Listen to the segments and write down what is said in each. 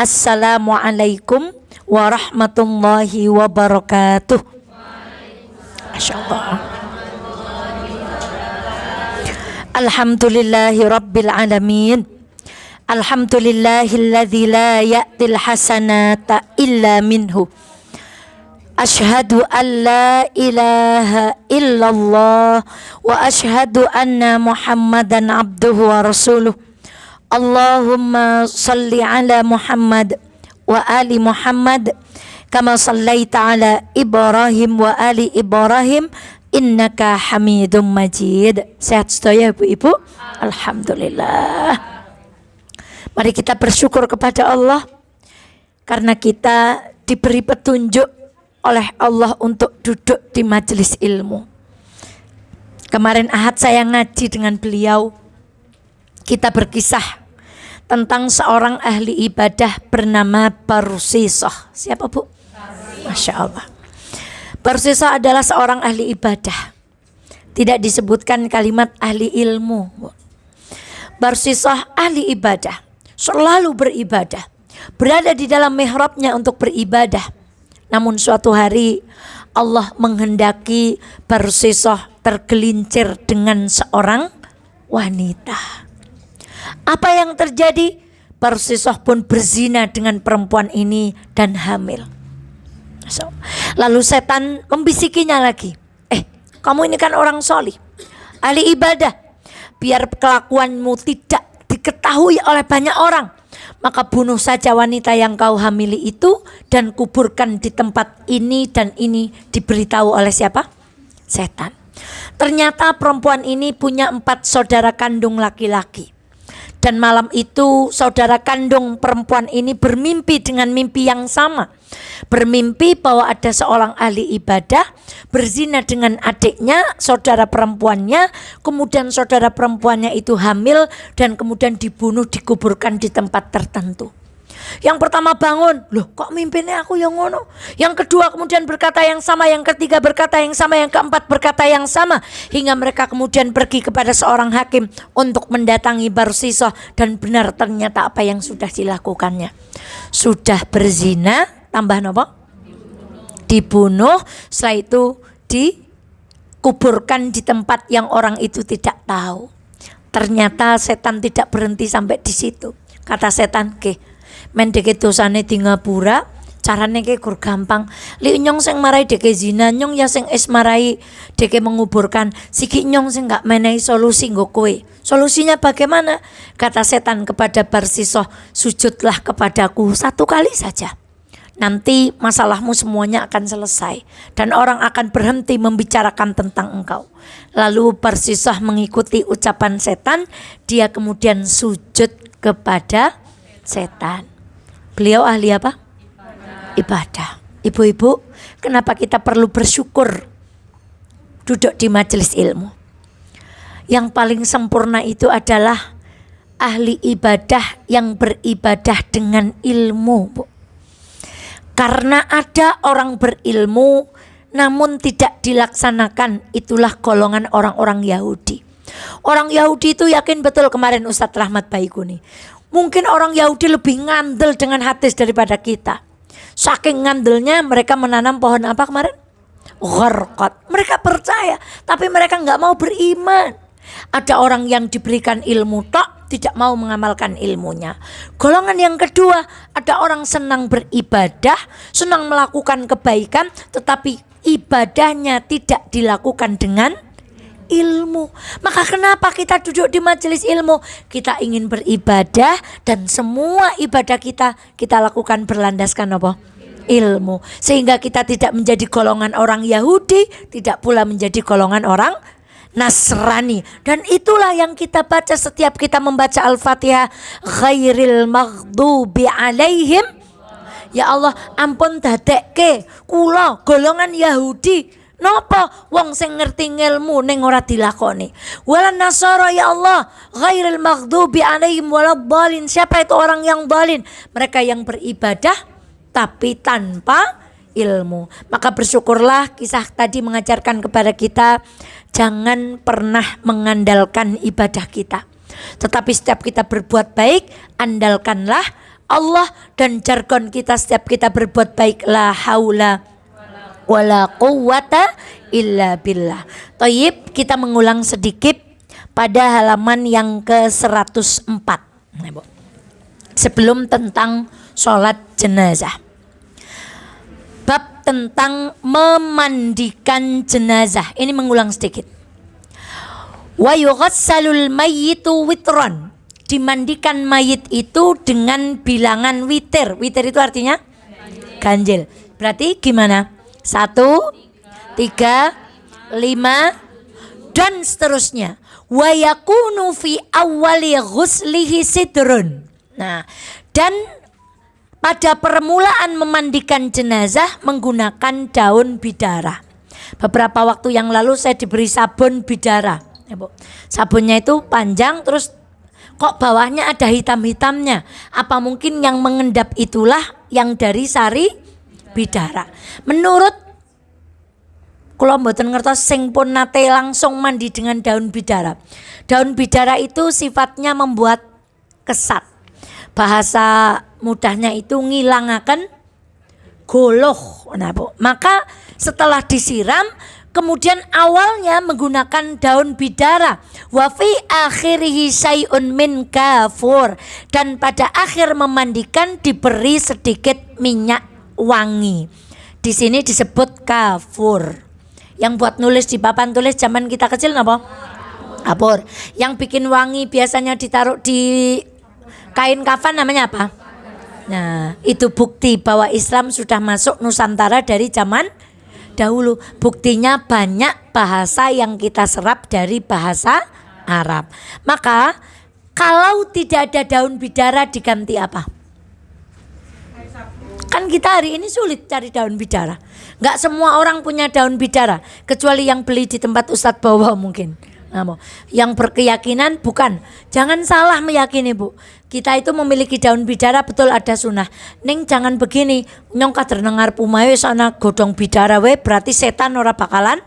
Assalamualaikum warahmatullahi wabarakatuh. Masyaallah. Alhamdulillahi rabbil alamin. Alhamdulillahilladzi la ya'til hasanata illa minhu. Asyhadu an la ilaha illallah wa asyhadu anna Muhammadan abduhu wa rasuluh. Allahumma salli ala Muhammad wa ali Muhammad kama sallaita ala Ibrahim wa ali Ibrahim innaka Hamidum Majid. Sehat sedaya ibu-ibu? Alhamdulillah. Mari kita bersyukur kepada Allah karena kita diberi petunjuk oleh Allah untuk duduk di majelis ilmu. Kemarin Ahad saya ngaji dengan beliau. Kita berkisah tentang seorang ahli ibadah bernama Barsisah. Siapa bu? Masya Allah. Barsisah adalah seorang ahli ibadah. Tidak disebutkan kalimat ahli ilmu. Barsisah ahli ibadah, selalu beribadah, berada di dalam mihrabnya untuk beribadah. Namun suatu hari Allah menghendaki Barsisah tergelincir dengan seorang wanita. Apa yang terjadi? Barsisah pun berzina dengan perempuan ini dan hamil. Lalu setan membisikinya lagi, kamu ini kan orang solih, ahli ibadah, biar kelakuanmu tidak diketahui oleh banyak orang, maka bunuh saja wanita yang kau hamili itu dan kuburkan di tempat ini. Dan ini diberitahu oleh siapa? Setan. Ternyata perempuan ini punya 4 saudara kandung laki-laki. Dan malam itu saudara kandung perempuan ini bermimpi dengan mimpi yang sama. Bermimpi bahwa ada seorang ahli ibadah berzina dengan adiknya, saudara perempuannya. Kemudian saudara perempuannya itu hamil dan kemudian dibunuh, dikuburkan di tempat tertentu. Yang pertama bangun, loh kok mimpinya aku yang ngono. Yang kedua kemudian berkata yang sama, yang ketiga berkata yang sama, yang keempat berkata yang sama. Hingga mereka kemudian pergi kepada seorang hakim untuk mendatangi Barsisah. Dan benar ternyata apa yang sudah dilakukannya. Sudah berzina, tambah nopo? Dibunuh, setelah itu dikuburkan di tempat yang orang itu tidak tahu. Ternyata setan tidak berhenti sampai di situ. Kata setan, mendeke dosane di ngapura, carane ke gur gampang. Li nyong sing marai deke zina, nyong ya sing es marai deke menguburkan. Siki nyong sing gak menehi solusi nggo kowe. Solusinya bagaimana? Kata setan kepada Barsisah, sujudlah kepadaku 1 kali saja. Nanti masalahmu semuanya akan selesai dan orang akan berhenti membicarakan tentang engkau. Lalu Barsisah mengikuti ucapan setan, dia kemudian sujud kepada setan. Beliau ahli apa? Ibadah. Ibu-ibu, kenapa kita perlu bersyukur duduk di majelis ilmu? Yang paling sempurna itu adalah ahli ibadah yang beribadah dengan ilmu, Bu. Karena ada orang berilmu namun tidak dilaksanakan, itulah golongan orang-orang Yahudi. Orang Yahudi itu yakin betul, kemarin Ustadz Rahmat Baikuni, mungkin orang Yahudi lebih ngandel dengan hadis daripada kita. Saking ngandelnya mereka menanam pohon apa kemarin? Gharqad. Mereka percaya, tapi mereka nggak mau beriman. Ada orang yang diberikan ilmu tok, tidak mau mengamalkan ilmunya. Golongan yang kedua, ada orang senang beribadah, senang melakukan kebaikan, tetapi ibadahnya tidak dilakukan dengan ilmu. Maka kenapa kita duduk di majelis ilmu? Kita ingin beribadah dan semua ibadah kita lakukan berlandaskan apa? Ilmu. Sehingga kita tidak menjadi golongan orang Yahudi, tidak pula menjadi golongan orang Nasrani. Dan itulah yang kita baca setiap kita membaca Al-Fatihah, ghairil maghdubi alaihim. Ya Allah, ampun dadekke kula golongan Yahudi. Napa wong sing ngerti ilmu ning ora dilakoni. Walan nasara, ya Allah, ghairil maghdubi alaihim waladhdallin. Siapa itu orang yang dhalin? Mereka yang beribadah tapi tanpa ilmu. Maka bersyukurlah, kisah tadi mengajarkan kepada kita jangan pernah mengandalkan ibadah kita, tetapi setiap kita berbuat baik, andalkanlah Allah, dan jargon kita setiap kita berbuat baik, la haula wala quwwata illa billah. Thayyib, kita mengulang sedikit pada halaman yang ke-104. Sebelum tentang sholat jenazah. Bab tentang memandikan jenazah. Ini mengulang sedikit. Wa yughassalul mayyitu witron. Dimandikan mayit itu dengan bilangan witir. Witir itu artinya ganjil. Berarti gimana? 1, 3, 5 dan seterusnya. Wa yakunu fi awwali ghuslihi sidrun. Nah, dan pada permulaan memandikan jenazah menggunakan daun bidara. Beberapa waktu yang lalu saya diberi sabun bidara, ya, Bu. Sabunnya itu panjang, terus kok bawahnya ada hitam-hitamnya. Apa mungkin yang mengendap itulah yang dari sari bidara? Menurut kula mboten ngertos sing pun nate langsung mandi dengan daun bidara. Daun bidara itu sifatnya membuat kesat. Bahasa mudahnya itu ngilangaken goloh. Nah, Bu. Maka setelah disiram, kemudian awalnya menggunakan daun bidara, wa fi akhirihi syai'un min kafur, dan pada akhir memandikan diberi sedikit minyak wangi. Di sini disebut kafur. Yang buat nulis di papan tulis zaman kita kecil napa? Kapur. Yang bikin wangi biasanya ditaruh di kain kafan namanya apa? Nah, itu bukti bahwa Islam sudah masuk Nusantara dari zaman dahulu. Buktinya banyak bahasa yang kita serap dari bahasa Arab. Maka kalau tidak ada daun bidara diganti apa? Kan kita hari ini sulit cari daun bidara. Nggak semua orang punya daun bidara, kecuali yang beli di tempat Ustadz Bawa mungkin. Nah, yang berkeyakinan bukan. Jangan salah meyakini, Bu. Kita itu memiliki daun bidara, betul ada sunnah. Ning jangan begini, nyong kader nengar pumayo sana godong bidara we, berarti setan ora bakalan.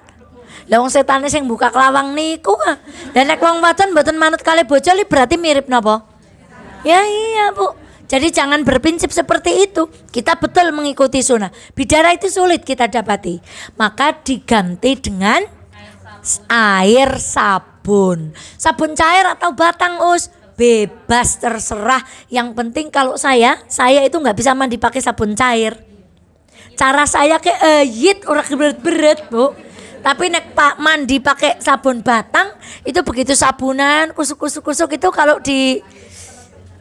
Lah wong setane sing buka kelawang niku. Lah nek wong wadon mboten manut kali bojo berarti mirip napa? Ya iya, Bu. Jadi jangan berprinsip seperti itu. Kita betul mengikuti sunnah. Bidara itu sulit kita dapati. Maka diganti dengan air sabun. Sabun cair atau batang, Us? Bebas, terserah. Yang penting kalau saya itu nggak bisa mandi pakai sabun cair. Cara saya ke orang berat-berat, Bu. Tapi nek Pak mandi pakai sabun batang, itu begitu sabunan kusuk-kusuk itu kalau di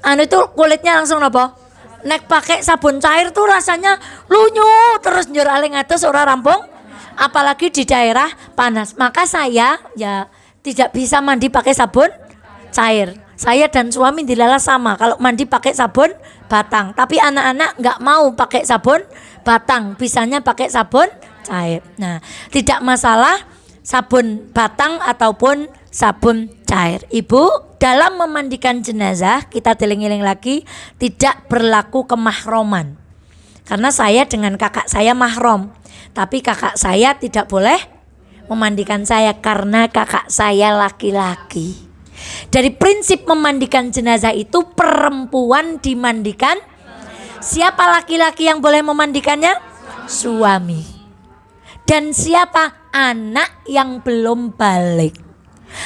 itu kulitnya langsung apa? Nek pakai sabun cair tuh rasanya lunyu terus njur aling atus ora rampung, apalagi di daerah panas. Maka saya ya tidak bisa mandi pakai sabun cair. Saya dan suami dilala sama kalau mandi pakai sabun batang. Tapi anak-anak nggak mau pakai sabun batang, bisanya pakai sabun cair. Nah, tidak masalah sabun batang ataupun sabun cair. Ibu, dalam memandikan jenazah kita teling-eling lagi tidak berlaku kemahroman. Karena saya dengan kakak saya mahrom, tapi kakak saya tidak boleh memandikan saya karena kakak saya laki-laki. Dari prinsip memandikan jenazah itu perempuan dimandikan. Siapa laki-laki yang boleh memandikannya? Suami. Dan siapa? Anak yang belum balik.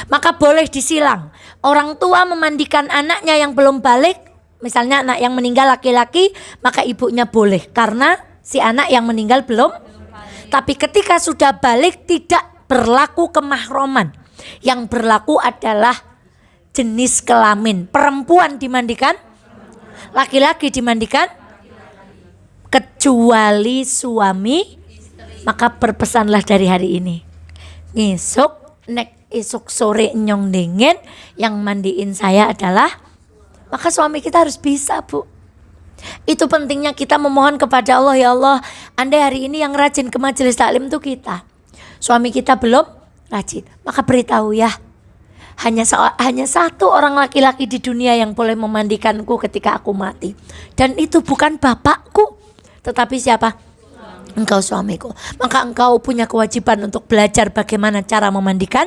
Maka boleh disilang. Orang tua memandikan anaknya yang belum balik, misalnya anak yang meninggal laki-laki, maka ibunya boleh karena si anak yang meninggal belum. Tapi ketika sudah balik tidak berlaku kemahroman. Yang berlaku adalah jenis kelamin. Perempuan dimandikan, laki-laki dimandikan, kecuali suami. Maka berpesanlah dari hari ini, ngesuk nek esok sore nyong dingin, yang mandiin saya adalah, maka suami kita harus bisa, Bu. Itu pentingnya kita memohon kepada Allah, ya Allah, andai hari ini yang rajin ke majelis taklim itu kita, suami kita belum rajin, maka beritahu ya, hanya satu orang laki-laki di dunia yang boleh memandikanku ketika aku mati, dan itu bukan bapakku, tetapi siapa? Engkau suamiku. Maka engkau punya kewajiban untuk belajar bagaimana cara memandikan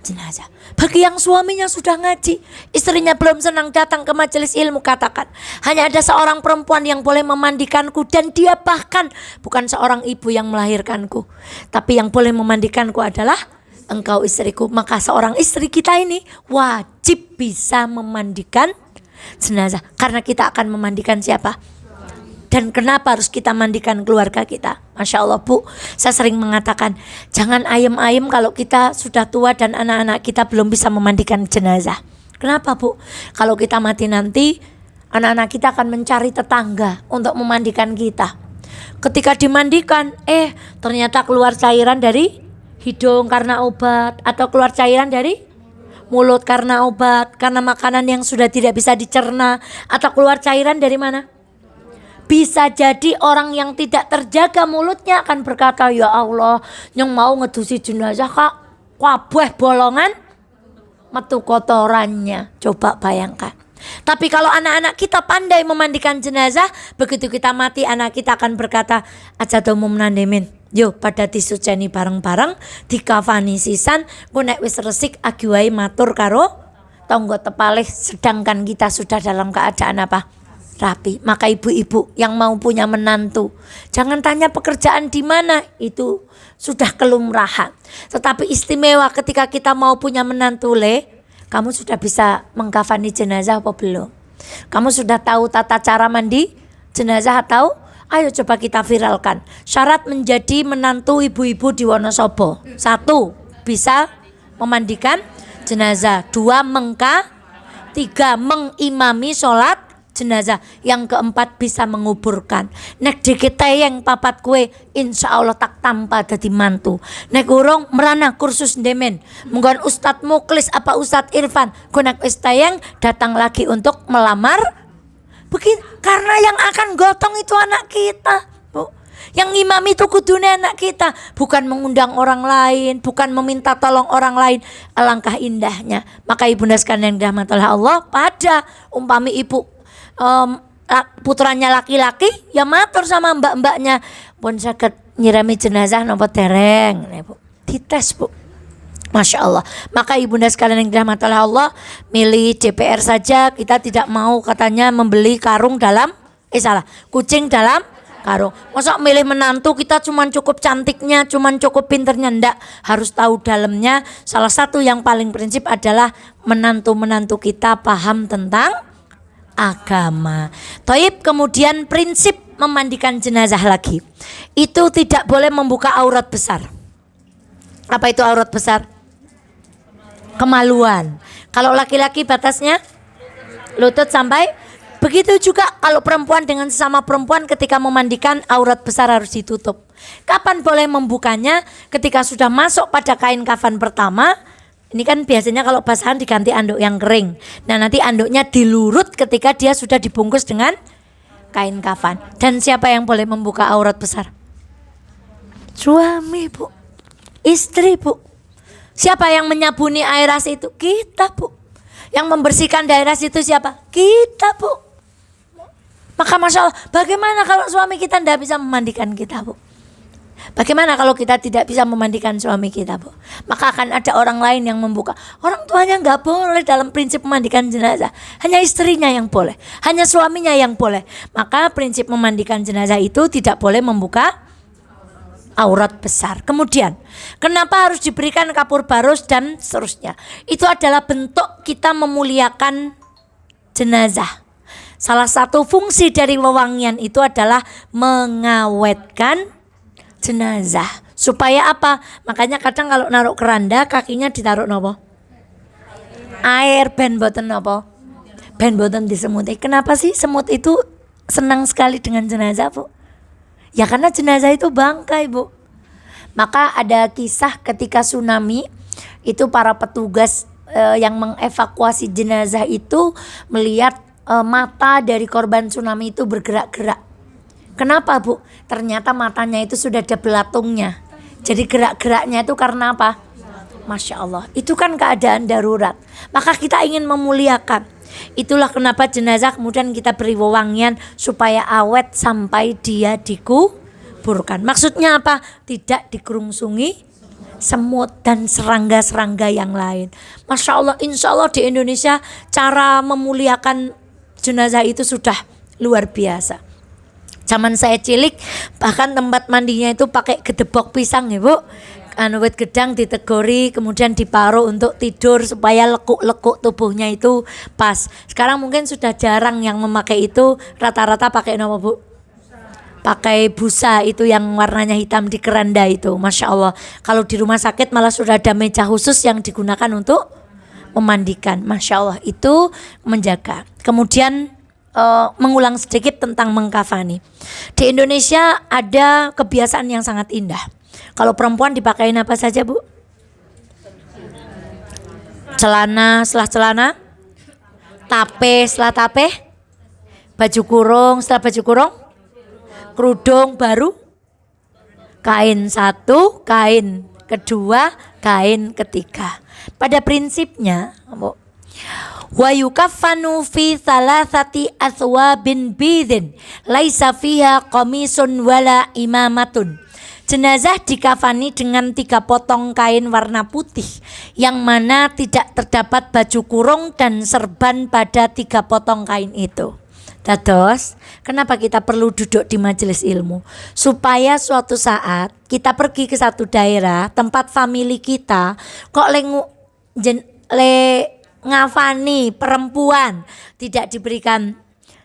jenazah. Bagi yang suaminya sudah ngaji, istrinya belum senang datang ke majelis ilmu, katakan, hanya ada seorang perempuan yang boleh memandikanku, dan dia bahkan bukan seorang ibu yang melahirkanku, tapi yang boleh memandikanku adalah engkau istriku. Maka seorang istri kita ini wajib bisa memandikan jenazah, karena kita akan memandikan siapa? Dan kenapa harus kita mandikan keluarga kita? Masya Allah Bu, saya sering mengatakan, jangan ayem-ayem kalau kita sudah tua dan anak-anak kita belum bisa memandikan jenazah. Kenapa Bu? Kalau kita mati nanti, anak-anak kita akan mencari tetangga untuk memandikan kita. Ketika dimandikan, ternyata keluar cairan dari hidung karena obat, atau keluar cairan dari mulut karena obat, karena makanan yang sudah tidak bisa dicerna, atau keluar cairan dari mana? Bisa jadi orang yang tidak terjaga mulutnya akan berkata, ya Allah, yang mau ngedusi jenazah kak, kabeh bolongan metu kotorannya. Coba bayangkan. Tapi kalau anak-anak kita pandai memandikan jenazah, begitu kita mati anak kita akan berkata, aja umum nandemin, yo pada disuceni bareng-bareng, dikafani sisan, ku nek wis resik agiwai matur karo tonggo tepalih, sedangkan kita sudah dalam keadaan apa? Rapi. Maka ibu-ibu yang mau punya menantu, jangan tanya pekerjaan di mana, itu sudah kelumrahan. Tetapi istimewa ketika kita mau punya menantu, kamu sudah bisa mengkafani jenazah apa belum? Kamu sudah tahu tata cara mandi jenazah atau? Ayo coba kita viralkan. Syarat menjadi menantu ibu-ibu di Wonosobo: 1. Bisa memandikan jenazah. 2. 3. Mengimami sholat jenazah. Yang keempat, bisa menguburkan. Nek dikit yang papat kue, insya Allah tak tanpa dadi mantu. Nek urung merana kursus ndemen, mungkin Ustadz Muklis apa Ustadz Irfan, kunek wis tayang datang lagi untuk melamar. Begitu, karena yang akan gotong itu anak kita, Bu. Yang imam itu kudune anak kita, bukan mengundang orang lain, bukan meminta tolong orang lain. Alangkah indahnya. Maka ibunda sekalian yang dirahmati oleh Allah, pada umpami ibu putranya laki-laki, ya matur sama mbak-mbaknya, pun sakit nyirami jenazah nopo tereng, Bu. Dites Bu. Masya Allah. Maka ibunda sekalian yang dirahmati oleh Allah, milih DPR saja, kita tidak mau katanya membeli karung dalam kucing dalam karung. Masa milih menantu kita cuman cukup cantiknya, cuman cukup pinternya, enggak, harus tahu dalamnya. Salah satu yang paling prinsip adalah menantu-menantu kita paham tentang agama. Taib, kemudian prinsip memandikan jenazah lagi, itu tidak boleh membuka aurat besar. Apa itu aurat besar? Kemaluan. Kalau laki-laki batasnya lutut sampai. Begitu juga kalau perempuan dengan sesama perempuan, ketika memandikan aurat besar harus ditutup. Kapan boleh membukanya? Ketika sudah masuk pada kain kafan pertama. Ini kan biasanya kalau basahan diganti anduk yang kering. Nah nanti anduknya dilurut ketika dia sudah dibungkus dengan kain kafan. Dan siapa yang boleh membuka aurat besar? Suami Bu, istri Bu. Siapa yang menyabuni air as itu? Kita Bu. Yang membersihkan daerah situ siapa? Kita Bu. Maka Masya Allah, bagaimana kalau suami kita tidak bisa memandikan kita Bu? Bagaimana kalau kita tidak bisa memandikan suami kita Bu? Maka akan ada orang lain yang membuka. Orang tuanya gak boleh dalam prinsip memandikan jenazah. Hanya istrinya yang boleh, hanya suaminya yang boleh. Maka prinsip memandikan jenazah itu tidak boleh membuka aurat besar. Kemudian kenapa harus diberikan kapur barus dan seterusnya? Itu adalah bentuk kita memuliakan jenazah. Salah satu fungsi dari wewangian itu adalah mengawetkan jenazah. Supaya apa? Makanya kadang kalau naruh keranda kakinya ditaruh nopo? Air, ben boten nopo? Ben boten disemuti. Kenapa sih semut itu senang sekali dengan jenazah Bu? Ya karena jenazah itu bangkai Bu. Maka ada kisah ketika tsunami, itu para petugas yang mengevakuasi jenazah itu melihat mata dari korban tsunami itu bergerak-gerak. Kenapa Bu? Ternyata matanya itu sudah ada belatungnya. Jadi gerak-geraknya itu karena apa? Masya Allah, itu kan keadaan darurat. Maka kita ingin memuliakan. Itulah kenapa jenazah kemudian kita beri wewangian supaya awet sampai dia dikuburkan. Maksudnya apa? Tidak dikerungsungi semut dan serangga-serangga yang lain. Masya Allah, insya Allah di Indonesia cara memuliakan jenazah itu sudah luar biasa. Zaman saya cilik bahkan tempat mandinya itu pakai gedebok pisang ya Bu. Wit gedang ditegori kemudian diparuh untuk tidur supaya lekuk-lekuk tubuhnya itu pas. Sekarang mungkin sudah jarang yang memakai itu, rata-rata pakai apa Bu? Pakai busa itu yang warnanya hitam di keranda itu. Masya Allah, kalau di rumah sakit malah sudah ada meja khusus yang digunakan untuk memandikan. Masya Allah, itu menjaga. Kemudian mengulang sedikit tentang mengkafani. Di Indonesia ada kebiasaan yang sangat indah. Kalau perempuan dipakein apa saja Bu? Celana setelah celana, tape setelah tape, baju kurung setelah baju kurung, kerudung baru, kain satu, kain kedua, kain ketiga. Pada prinsipnya Bu, wa yukaffanu fi thalathati athwabin bidin laisa fiha qamisun wala imamatun. Jenazah dikafani dengan 3 potong kain warna putih yang mana tidak terdapat baju kurung dan serban pada 3 potong kain itu. Dados, kenapa kita perlu duduk di majelis ilmu? Supaya suatu saat kita pergi ke satu daerah tempat famili kita kok ngafani perempuan tidak diberikan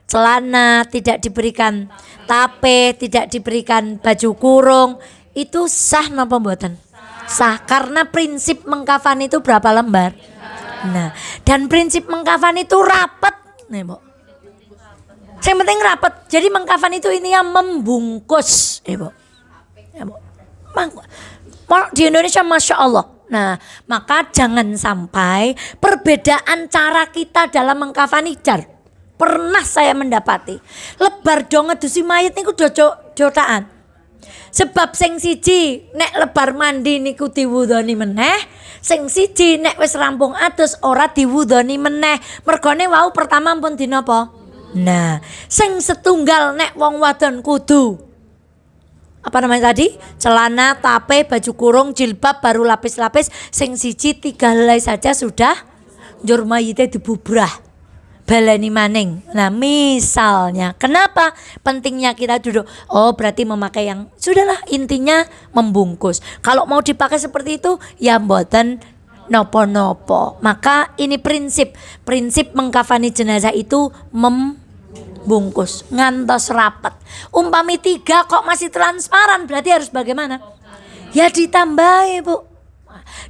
celana, tidak diberikan tape, tidak diberikan baju kurung, itu sah napa mboten? Sah, karena prinsip mengkafani itu berapa lembar? Nah, dan prinsip mengkafani itu rapat nih Bu. Yang penting rapat. Jadi mengkafani itu ini yang membungkus, Bu. Ya, Bu. Di Indonesia Masya Allah. Nah, maka jangan sampai perbedaan cara kita dalam mengkafani jar. Pernah saya mendapati lebar dong ngedusi mayit niku jotaan. Sebab sing siji nek lebar mandi niku diwudoni meneh, sing siji nek wis rampung adus ora diwudoni meneh. Mergone wau pertama pun dina apa? Nah, sing setunggal nek wong wadon kudu apa namanya tadi? Celana, tape, baju kurung, jilbab baru lapis-lapis. Sing siji 3 helai saja sudah njur mayite dibubrah. Baleni maning. Nah, misalnya, kenapa pentingnya kita duduk? Oh, berarti memakai yang sudahlah, intinya membungkus. Kalau mau dipakai seperti itu, ya mboten nopo-nopo. Maka ini prinsip mengkafani jenazah itu membungkus, ngantos rapat. Umpami 3 kok masih transparan, berarti harus bagaimana? Ya ditambahi Bu.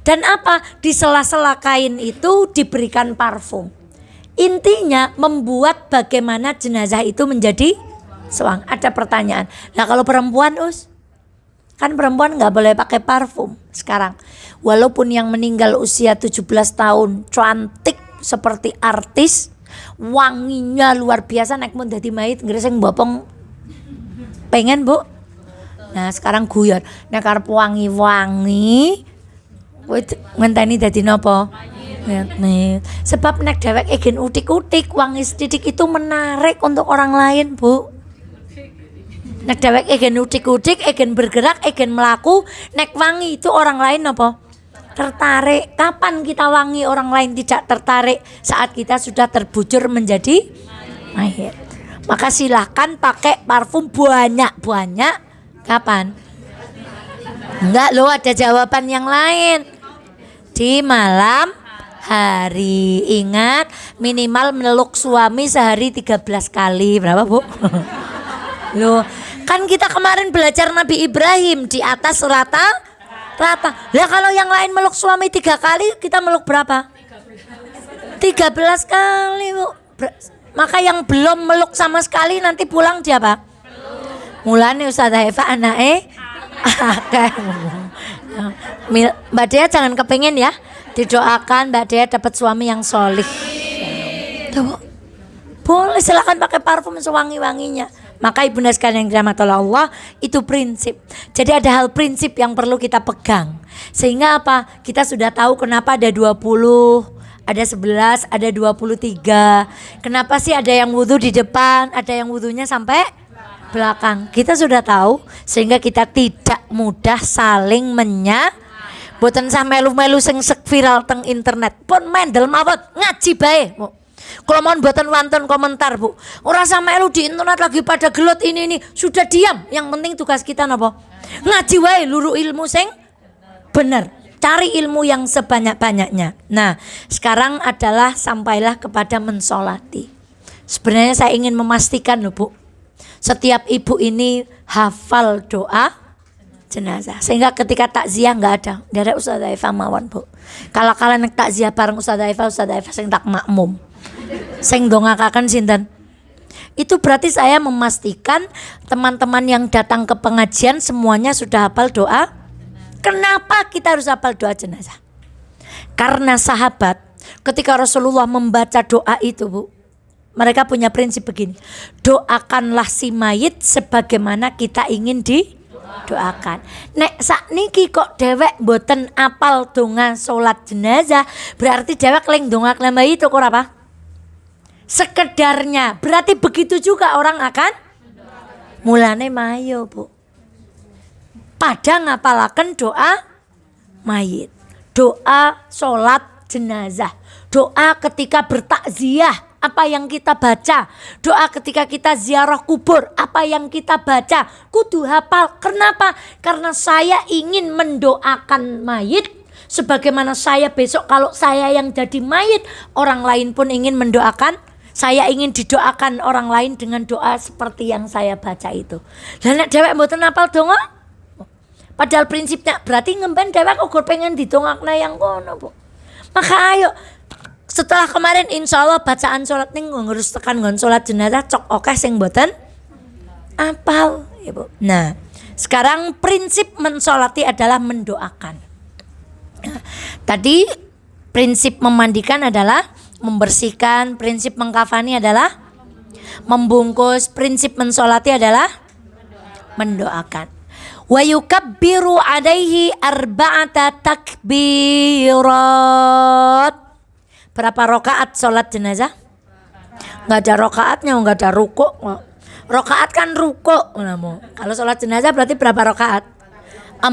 Dan apa? Di sela-sela kain itu diberikan parfum. Intinya membuat bagaimana jenazah itu menjadi sewang. Ada pertanyaan. Nah kalau perempuan kan perempuan gak boleh pakai parfum sekarang. Walaupun yang meninggal usia 17 tahun cantik seperti artis, wanginya luar biasa, nek mun dadi mayit ngreseng bopong pengen Bu. Nah sekarang guyon. Nek arep wangi-wangi kowe ngenteni dadi napa? Nih, sebab nek dewek egen utik-utik, wangi sedidik itu menarik untuk orang lain Bu. Nek dewek egen utik-utik, egen bergerak, egen melaku, nek wangi itu orang lain apa? Tertarik. Kapan kita wangi orang lain tidak tertarik? Saat kita sudah terbujur menjadi mayit. Maka silahkan pakai parfum banyak-banyak. Kapan? Enggak loh, ada jawaban yang lain. Di malam hari. Ingat, minimal meluk suami sehari 13 kali. Berapa Bu? Loh, kan kita kemarin belajar Nabi Ibrahim di atas rata. Lah kalau yang lain meluk suami 3 kali, kita meluk berapa? 13 kali Bu. Maka yang belum meluk sama sekali nanti pulang dia apa? Mulane Ustazah Eva anake Mbak Dea jangan kepengen ya. Didoakan Mbak Dea dapat suami yang solih. Boleh, silakan pakai parfum sewangi-wanginya. Maka ibunda sekalian yang dirahmati Allah, itu prinsip. Jadi ada hal prinsip yang perlu kita pegang. Sehingga apa? Kita sudah tahu kenapa ada 20, ada 11, ada 23. Kenapa sih ada yang wudhu di depan, ada yang wudhunya sampai belakang. Kita sudah tahu sehingga kita tidak mudah saling Boten sah melu-melu sing viral teng internet. Pun mendel mawon ngaji bae. Kalau mohon buatan wonten komentar, Bu. Ora usah melu di internet lagi pada gelut ini. Sudah diam. Yang penting tugas kita napa? Ngaji wae luru ilmu sing bener. Cari ilmu yang sebanyak-banyaknya. Nah, sekarang adalah sampailah kepada mensolati. Sebenarnya saya ingin memastikan loh, Bu. Setiap ibu ini hafal doa jenazah. Sehingga ketika takziah enggak ada Ustazah Eva mawon, Bu. Kalau kalian takziah bareng Ustazah Eva sing tak makmum. Sing dongakaken sinten? Itu berarti saya memastikan teman-teman yang datang ke pengajian semuanya sudah hafal doa. Kenapa kita harus hafal doa jenazah? Karena sahabat ketika Rasulullah membaca doa itu, Bu, mereka punya prinsip begini. Doakanlah si mayit sebagaimana kita ingin didoakan. Nek sakniki kok dewek mboten apal donga salat jenazah, berarti dewek leng dongakne mayit kok ora apa? Sekedarnya. Berarti begitu juga orang akan mulane mayo, Bu. Pada ngapalaken doa mayit, doa salat jenazah, doa ketika bertakziah, apa yang kita baca, doa ketika kita ziarah kubur, apa yang kita baca, kudu hafal. Kenapa? Karena saya ingin mendoakan mayit sebagaimana saya besok kalau saya yang jadi mayit, orang lain pun ingin mendoakan. Saya ingin didoakan orang lain dengan doa seperti yang saya baca itu. Lah nek dhewek mboten hafal donga, padahal prinsipnya berarti ngemben dhewek uga pengen didongakna yang kono, Bu. Maka ayo setelah kemarin insya Allah bacaan sholat ning ngurus tekan ngon sholat jenazah cok okeh sing mboten apal, ya, Bu. Nah, sekarang prinsip mensolati adalah mendoakan. Nah, tadi prinsip memandikan adalah membersihkan, prinsip mengkafani adalah membungkus, prinsip mensolati adalah mendoakan. Wa yukabbiru alaihi arba'ata takbirat. Berapa rakaat sholat jenazah? Enggak ada rakaatnya, enggak ada ruku'. Rakaat kan ruku'. Kalau sholat jenazah berarti berapa rakaat? 4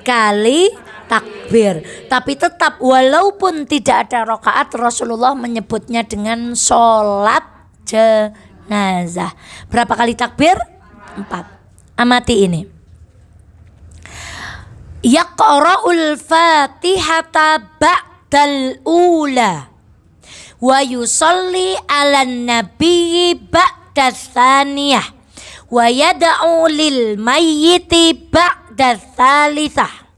kali takbir. Tapi tetap walaupun tidak ada rakaat, Rasulullah menyebutnya dengan sholat jenazah. Berapa kali takbir? 4. Amati ini. Yaqra'ul fatihata ba'dal ula wa yusalli 'alan nabiyyi ba'da tsaniyah wa yad'u lil mayyiti ba'da tsalitsah.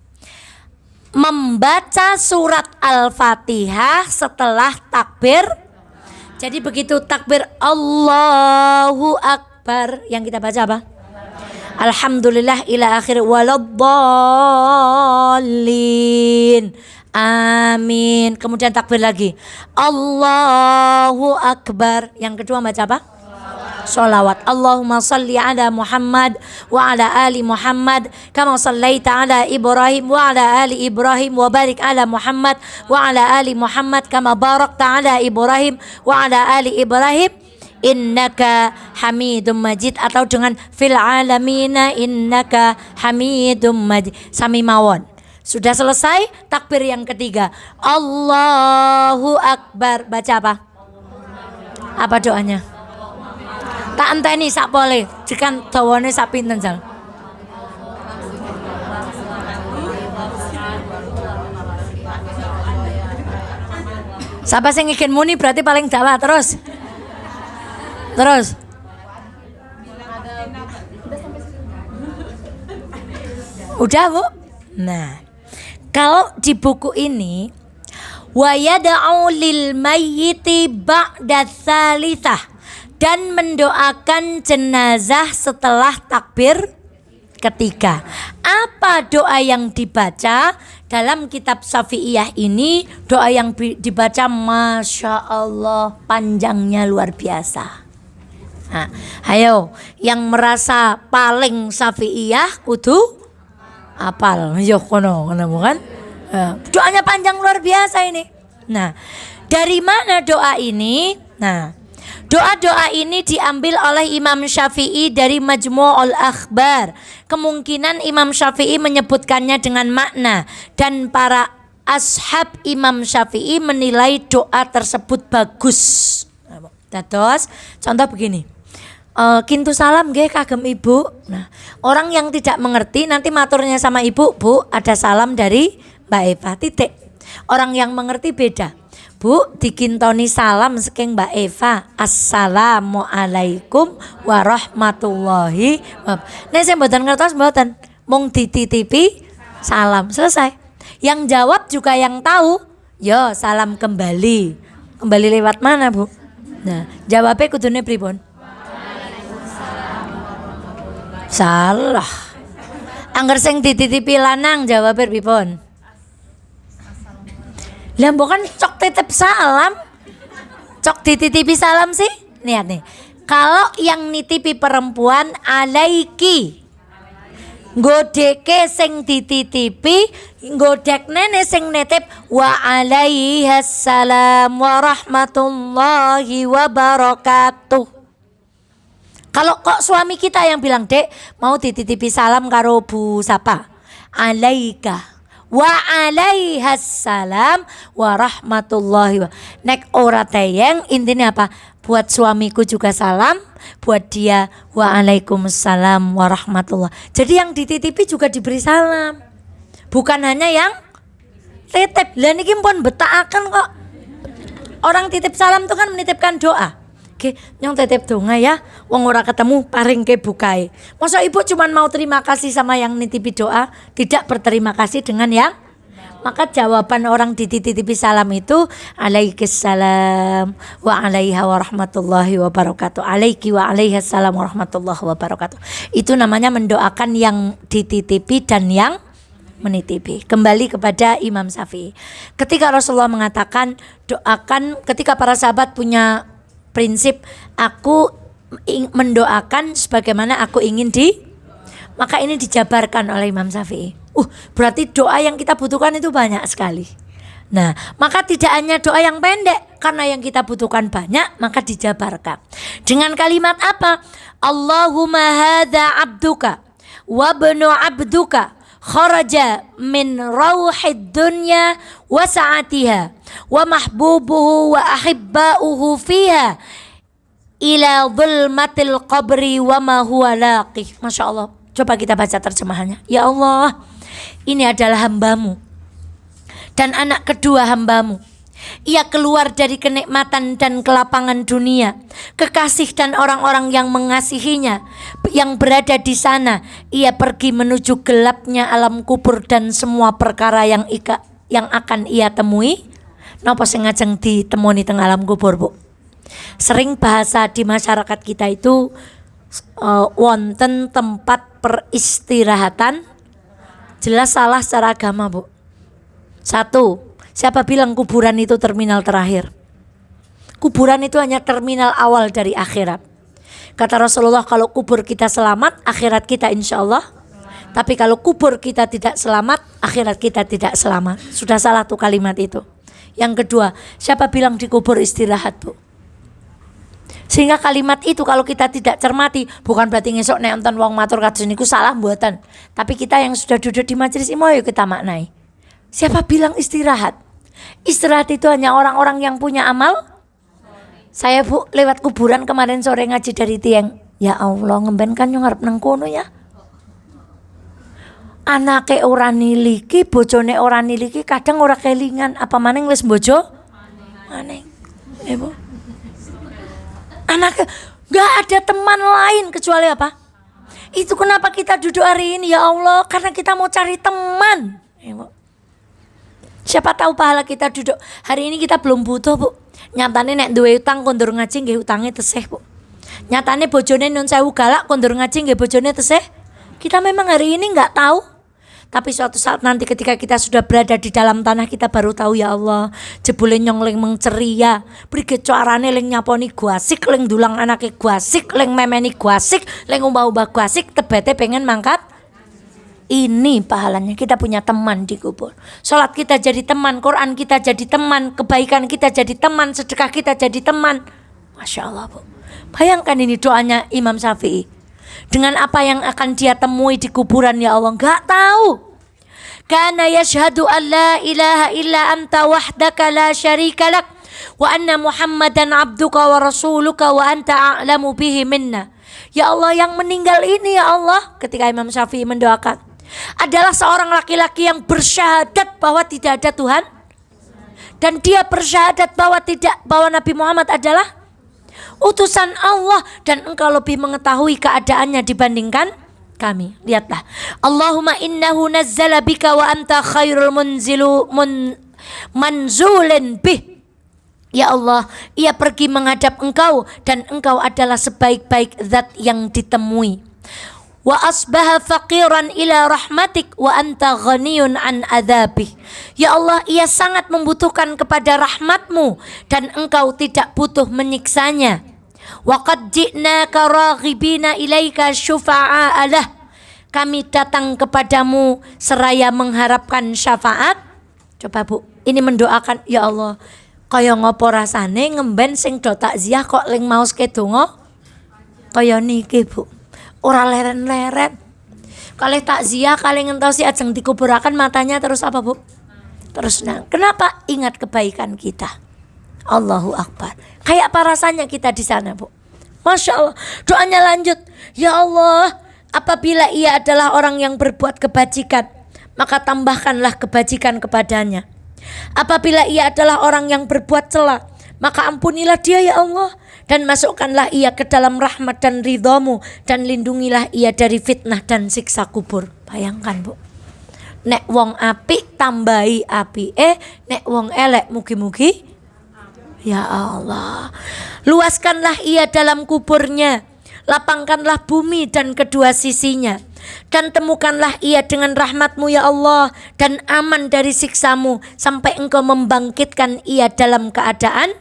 Membaca surat Al-Fatihah setelah takbir. Jadi begitu takbir Allahu Akbar, yang kita baca apa? Alhamdulillah ila akhir waladdallin. Amin. Kemudian takbir lagi. Allahu Akbar. Yang kedua baca apa? Sholawat. Allahumma salli ala Muhammad wa ala ali Muhammad kama sallaita ala Ibrahim wa ala ali Ibrahim wa barik ala Muhammad wa ala ali Muhammad kama barakta ala Ibrahim wa ala ali Ibrahim innaka hamidum majid, atau dengan fil alamina innaka hamidum majid. Sami mawon. Sudah selesai takbir yang ketiga. Allahu Akbar. Baca apa? Apa doanya? Tak enteni sak pole, jekan dawane sak pinten jal. Siapa sing ngeken muni berarti paling Jawa. Terus. Udah, Bu? Nah, kalau di buku ini wa yad'u lil mayyiti ba'da tsalitsah, dan mendoakan jenazah setelah takbir ketiga. Apa doa yang dibaca dalam kitab Syafi'iyah ini? Doa yang dibaca Masya Allah panjangnya luar biasa. Nah, ayo yang merasa paling Syafi'iyah kudu apal. Yo kono bukan? Doanya panjang luar biasa ini. Nah, dari mana doa ini? Nah, Doa-doa ini diambil oleh Imam Syafi'i dari Majmu'ul Akhbar. Kemungkinan Imam Syafi'i menyebutkannya dengan makna, dan para ashab Imam Syafi'i menilai doa tersebut bagus. Terus contoh begini, kintu salam nggih kagem ibu. Nah, orang yang tidak mengerti nanti maturnya sama ibu, Bu ada salam dari Mbak Eva, titik. Orang yang mengerti beda, Bu dikintoni salam saking Mbak Eva, assalamualaikum warahmatullahi wabarakatuh. Nek sing mboten ngertos mboten, mung dititipi salam, selesai. Yang jawab juga yang tahu, yo salam kembali. Kembali lewat mana, Bu? Nah, jawabnya kudune pripun? Salah. Angger sing dititipi lanang jawabnya pripun? Lah mbok kan cok titip salam. Cok dititipi salam sih. Lihat nih. Kalau yang nitipi perempuan alaiki. Godeke sing dititipi, godek nene sing nitip wa alaihassalam warahmatullahi wabarakatuh. Kalau kok suami kita yang bilang, Dek mau dititipi salam karo Bu Sapa, alaika wa alaihassalam warahmatullahi wabarakatuh. Nek ora teyeng intinya apa? Buat suamiku juga salam, buat dia waalaikumsalam warahmatullah. Jadi yang dititipi juga diberi salam, bukan hanya yang titip. Lah niki pun betakaken kok. Orang titip salam itu kan menitipkan doa. Oke, nyong titip donga ya, wong ora ketemu paring ke bukai. Masa ibu cuman mau terima kasih sama yang nitipi doa, tidak berterima kasih dengan yang. Maka jawaban orang dititipi salam itu alaikissalam wa alaiha warahmatullahi wabarakatuh. Alaiki wa alaihassalam warahmatullahi wabarakatuh. Itu namanya mendoakan yang dititipi dan yang menitipi. Kembali kepada Imam Syafi'i. Ketika Rasulullah mengatakan doakan, ketika para sahabat punya prinsip aku mendoakan sebagaimana aku ingin maka ini dijabarkan oleh Imam Syafi'i. Berarti doa yang kita butuhkan itu banyak sekali. Nah, maka tidak hanya doa yang pendek, karena yang kita butuhkan banyak, maka dijabarkan. Dengan kalimat apa? Allahumma hadza abduka wa ibnu abduka kharaja min rauhid dunya wa sa'atiha wa mahbubuhu wa ahibba'uhu fiha ila dhulmatil qabri wa ma huwa laqih. Masya Allah. Coba kita baca terjemahannya. Ya Allah, ini adalah hambamu dan anak kedua hambamu. Ia keluar dari kenikmatan dan kelapangan dunia, kekasih dan orang-orang yang mengasihinya yang berada di sana. Ia pergi menuju gelapnya alam kubur dan semua perkara yang akan ia temui. Napa sing ngajeng ditemoni teng alam kubur, Bu? Sering bahasa di masyarakat kita itu wonten tempat peristirahatan. Jelas salah secara agama, Bu. Satu, siapa bilang kuburan itu terminal terakhir? Kuburan itu hanya terminal awal dari akhirat. Kata Rasulullah, kalau kubur kita selamat, akhirat kita insya Allah. Tapi kalau kubur kita tidak selamat, akhirat kita tidak selamat. Sudah salah tuh kalimat itu. Yang kedua, siapa bilang di kubur istirahat, Bu? Sehingga kalimat itu kalau kita tidak cermati, bukan berarti ngesok nek enten wong matur kados niku salah mboten. Tapi kita yang sudah duduk di majelis ilmu yuk kita maknai. Siapa bilang istirahat? Istirahat itu hanya orang-orang yang punya amal. Saya, Bu, lewat kuburan kemarin sore ngaji dari tiang. Ya Allah, ngemben kan yo ngarep nang kono ya. Anake ora niliki, bojone ora niliki, kadang ora kelingan, apa maning wis bojo maning. Bu. Anaknya gak ada teman lain kecuali apa? Itu kenapa kita duduk hari ini, ya Allah, karena kita mau cari teman. Siapa tahu pahala kita duduk hari ini kita belum butuh, Bu. Nyatane nek duwe utang kondur ngaji nggih utange tesih, Bu. Nyatane bojone nun sewu galak kondur ngaji nggih bojone tesih. Kita memang hari ini nggak tahu. Tapi suatu saat nanti ketika kita sudah berada di dalam tanah, kita baru tahu, ya Allah, jebule nyong leng mengceria, prige carane leng nyaponi guasik, leng dulang anake guasik, leng memeni guasik, leng umbah-umbah guasik, tebete pengen mangkat. Ini pahalanya kita punya teman di kubur. Salat kita jadi teman, Quran kita jadi teman, kebaikan kita jadi teman, sedekah kita jadi teman. Masya Allah, Bu. Bayangkan ini doanya Imam Syafi'i. Dengan apa yang akan dia temui di kuburan, ya Allah, enggak tahu. Kana yashhadu an la ilaha illa anta wahdaka la syarika lak wa anna Muhammadan abduka wa rasuluka wa anta a'lamu bihi minna. Ya Allah, yang meninggal ini, ya Allah, ketika Imam Syafi'i mendoakan, adalah seorang laki-laki yang bersyahadat bahwa tidak ada Tuhan, dan dia bersyahadat bahwa Nabi Muhammad adalah utusan Allah, dan engkau lebih mengetahui keadaannya dibandingkan kami. Lihatlah, Allahumma innahu nazzala bika wa anta khairul manzulin bih. Ya Allah, ia pergi menghadap engkau dan engkau adalah sebaik-baik zat yang ditemui. Wa asbaha faqiran ila rahmatik wa anta ghaniyun an adzabih. Ya Allah, ia sangat membutuhkan kepada rahmatmu dan engkau tidak butuh menyiksanya. Wa qad ji'naka raghibina ilaika syufa'a lah. Kami datang kepadamu seraya mengharapkan syafaat. Coba Bu, ini mendoakan, ya Allah, kaya ngopo rasane ngemben sing do takziah kok ling maos ke donga kaya niki, Bu. Ora leren-leren. Kalih takziah, kalih ngentosi ajeng dikuburaken matanya terus apa, Bu? Terus nang. Kenapa? Ingat kebaikan kita. Allahu Akbar. Kayak apa rasanya kita di sana, Bu? Masya Allah. Doanya lanjut. Ya Allah, apabila ia adalah orang yang berbuat kebajikan, maka tambahkanlah kebajikan kepadanya. Apabila ia adalah orang yang berbuat cela, maka ampunilah dia, ya Allah, dan masukkanlah ia ke dalam rahmat dan ridhamu, dan lindungilah ia dari fitnah dan siksa kubur. Bayangkan, Bu, nek wong apik tambahi api, nek wong elek mugi-mugi. Ya Allah, luaskanlah ia dalam kuburnya, lapangkanlah bumi dan kedua sisinya, dan temukanlah ia dengan rahmatmu, ya Allah, dan aman dari siksamu, sampai engkau membangkitkan ia dalam keadaan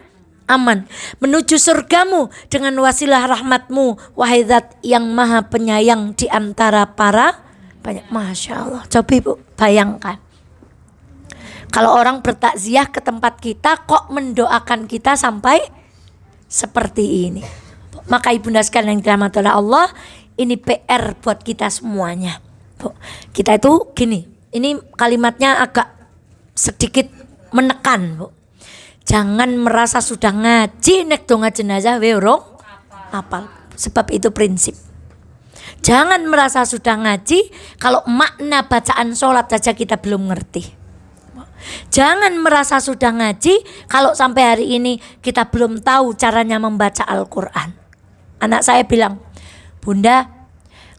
aman menuju surgamu dengan wasilah rahmatmu, wahai zat yang maha penyayang di antara para banyak. Masya Allah. Coba Ibu bayangkan, kalau orang bertakziah ke tempat kita kok mendoakan kita sampai seperti ini. Maka ibunda sekalian yang dirahmati oleh Allah, ini PR buat kita semuanya. Kita itu gini, ini kalimatnya agak sedikit menekan, Bu. Jangan merasa sudah ngaji nek donga jenazah we urung apal. Sebab itu prinsip. Jangan merasa sudah ngaji kalau makna bacaan sholat saja kita belum ngerti. Jangan merasa sudah ngaji kalau sampai hari ini kita belum tahu caranya membaca Al-Quran. Anak saya bilang, Bunda,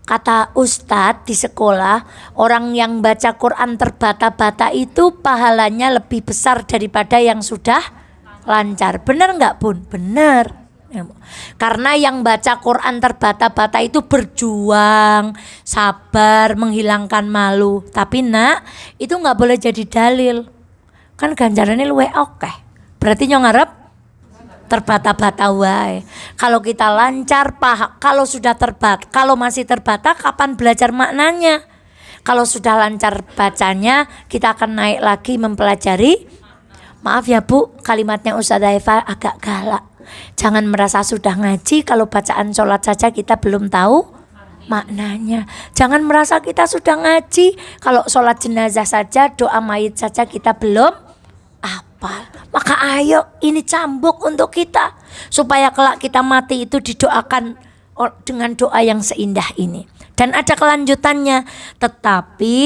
kata Ustadz di sekolah, orang yang baca Quran terbata-bata itu pahalanya lebih besar daripada yang sudah lancar. Benar nggak, Bun? Benar. Karena yang baca Quran terbata-bata itu berjuang, sabar, menghilangkan malu. Tapi nak, itu nggak boleh jadi dalil. Kan ganjarannya luwe oke. Berarti nyong ngarep terbata-bata wae. Kalau kita lancar paham, kalau sudah kalau masih terbata, kapan belajar maknanya? Kalau sudah lancar bacanya, kita akan naik lagi mempelajari. Maaf ya Bu, kalimatnya Ustazah Eva agak galak. Jangan merasa sudah ngaji kalau bacaan sholat saja kita belum tahu maknanya. Jangan merasa kita sudah ngaji kalau sholat jenazah saja, doa mayit saja kita belum hafal. Maka ayo, ini cambuk untuk kita, supaya kelak kita mati itu didoakan dengan doa yang seindah ini. Dan ada kelanjutannya. Tetapi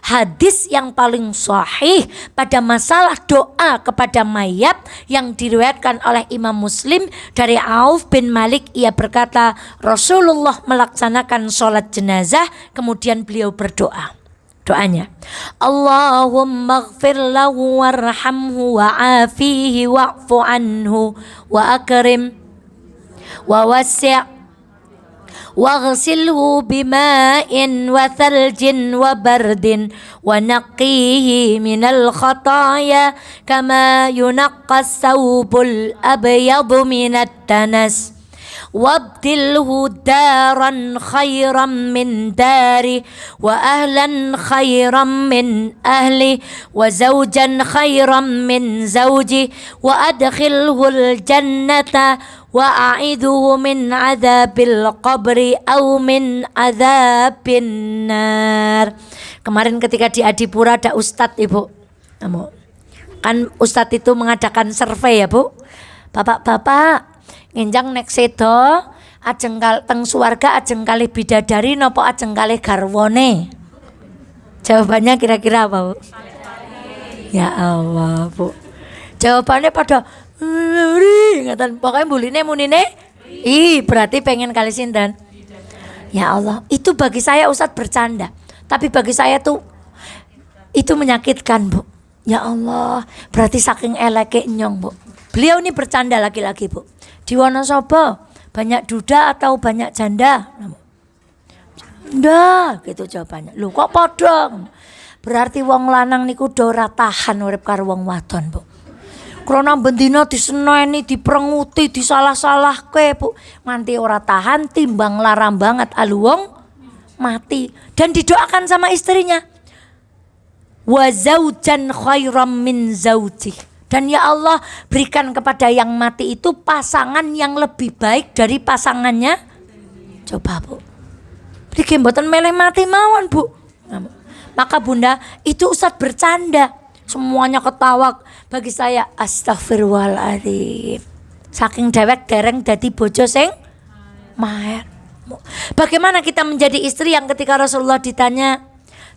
hadis yang paling sahih pada masalah doa kepada mayat yang diriwayatkan oleh Imam Muslim dari Auf bin Malik, ia berkata, Rasulullah melaksanakan sholat jenazah, kemudian beliau berdoa. Doanya, Allahumma gfir lahu warhamhu wa'afihi wa'fu anhu wa akrim wa wasi' waghsilhu bima'in wa thaljin wa bardin wa naqihi minal khataya kama yunaqqas thawbul abyadu minat danas wabdilhu daran khairan min dari wa ahlan khairan min ahli wa zawjan khairan min zawji wa adkhilhul jannata wa a'idhu min adzabil qabri au min adzabin nar. Kemarin ketika di Adipura ada ustadz ibu, kan ustadz itu mengadakan survei ya bu. Bapak-bapak nginjang nek sedo ajeng teng suwarga ajeng kalih bidadari napa ajeng kalih garwane? Jawabannya kira-kira apa bu? Ya Allah bu, jawabannya pada ngatan pokoknya buline munine berarti pengen kali sinten. Ya Allah, itu bagi saya Ustadz bercanda, tapi bagi saya tuh itu menyakitkan bu. Ya Allah, berarti saking eleke nyong bu. Beliau ini bercanda laki-laki bu. Di Wonosobo banyak duda atau banyak janda? Janda gitu jawabannya. Lu kok podong? Berarti wong lanang niku do ora tahan urip karo wong wadon bu. Krana bendina diseneni, diperenguti, disalah-salahke bu, nganti ora tahan timbang larang banget alu wong mati. Dan didoakan sama istrinya, wa zaujan khairam min zauji. Dan ya Allah berikan kepada yang mati itu pasangan yang lebih baik dari pasangannya. Coba bu, bikin mboten meleh mati mawon bu. Maka bunda itu Ustadz bercanda, semuanya ketawa. Bagi saya astagfirullahaladzim, saking dewek dereng dadi bojo sing maher. Bagaimana kita menjadi istri yang ketika Rasulullah ditanya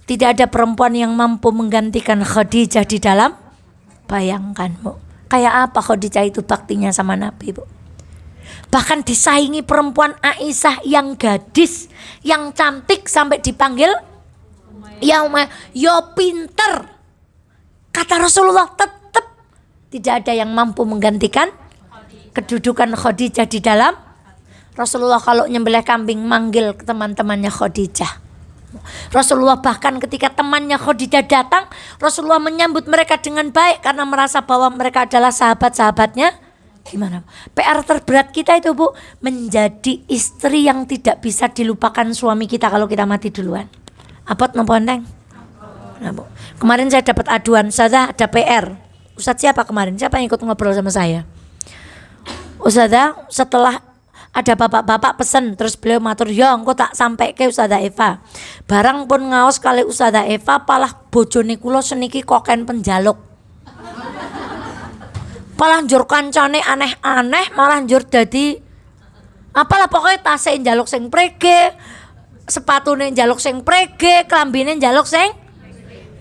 tidak ada perempuan yang mampu menggantikan Khadijah di dalam, bayangkan bu, kayak apa Khadijah itu baktinya sama Nabi bu. Bahkan disaingi perempuan Aisyah yang gadis, yang cantik sampai dipanggil ya Umayyah, yo pinter. Kata Rasulullah tetap tidak ada yang mampu menggantikan kedudukan Khadijah di dalam. Rasulullah kalau nyembelih kambing manggil teman-temannya Khadijah. Rasulullah bahkan ketika temannya Khadijah datang, Rasulullah menyambut mereka dengan baik karena merasa bahwa mereka adalah sahabat-sahabatnya. Gimana? PR terberat kita itu bu, menjadi istri yang tidak bisa dilupakan suami kita kalau kita mati duluan. Apot nopo enteng? Nah, bu. Kemarin saya dapat aduan, Ustazah ada PR. Ustadz siapa kemarin? Siapa yang ikut ngobrol sama saya? Ustazah setelah ada bapak-bapak pesen, terus beliau matur, ya engko tak sampai ke Ustazah Eva. Barang pun ngaos kali Ustazah Eva, palah bojone kula seniki koken penjaluk. Palah njur kancane aneh-aneh, malah njur dadi apalah pokoknya tase njaluk sing prege, sepatune njaluk sing prege, klambine njaluk sing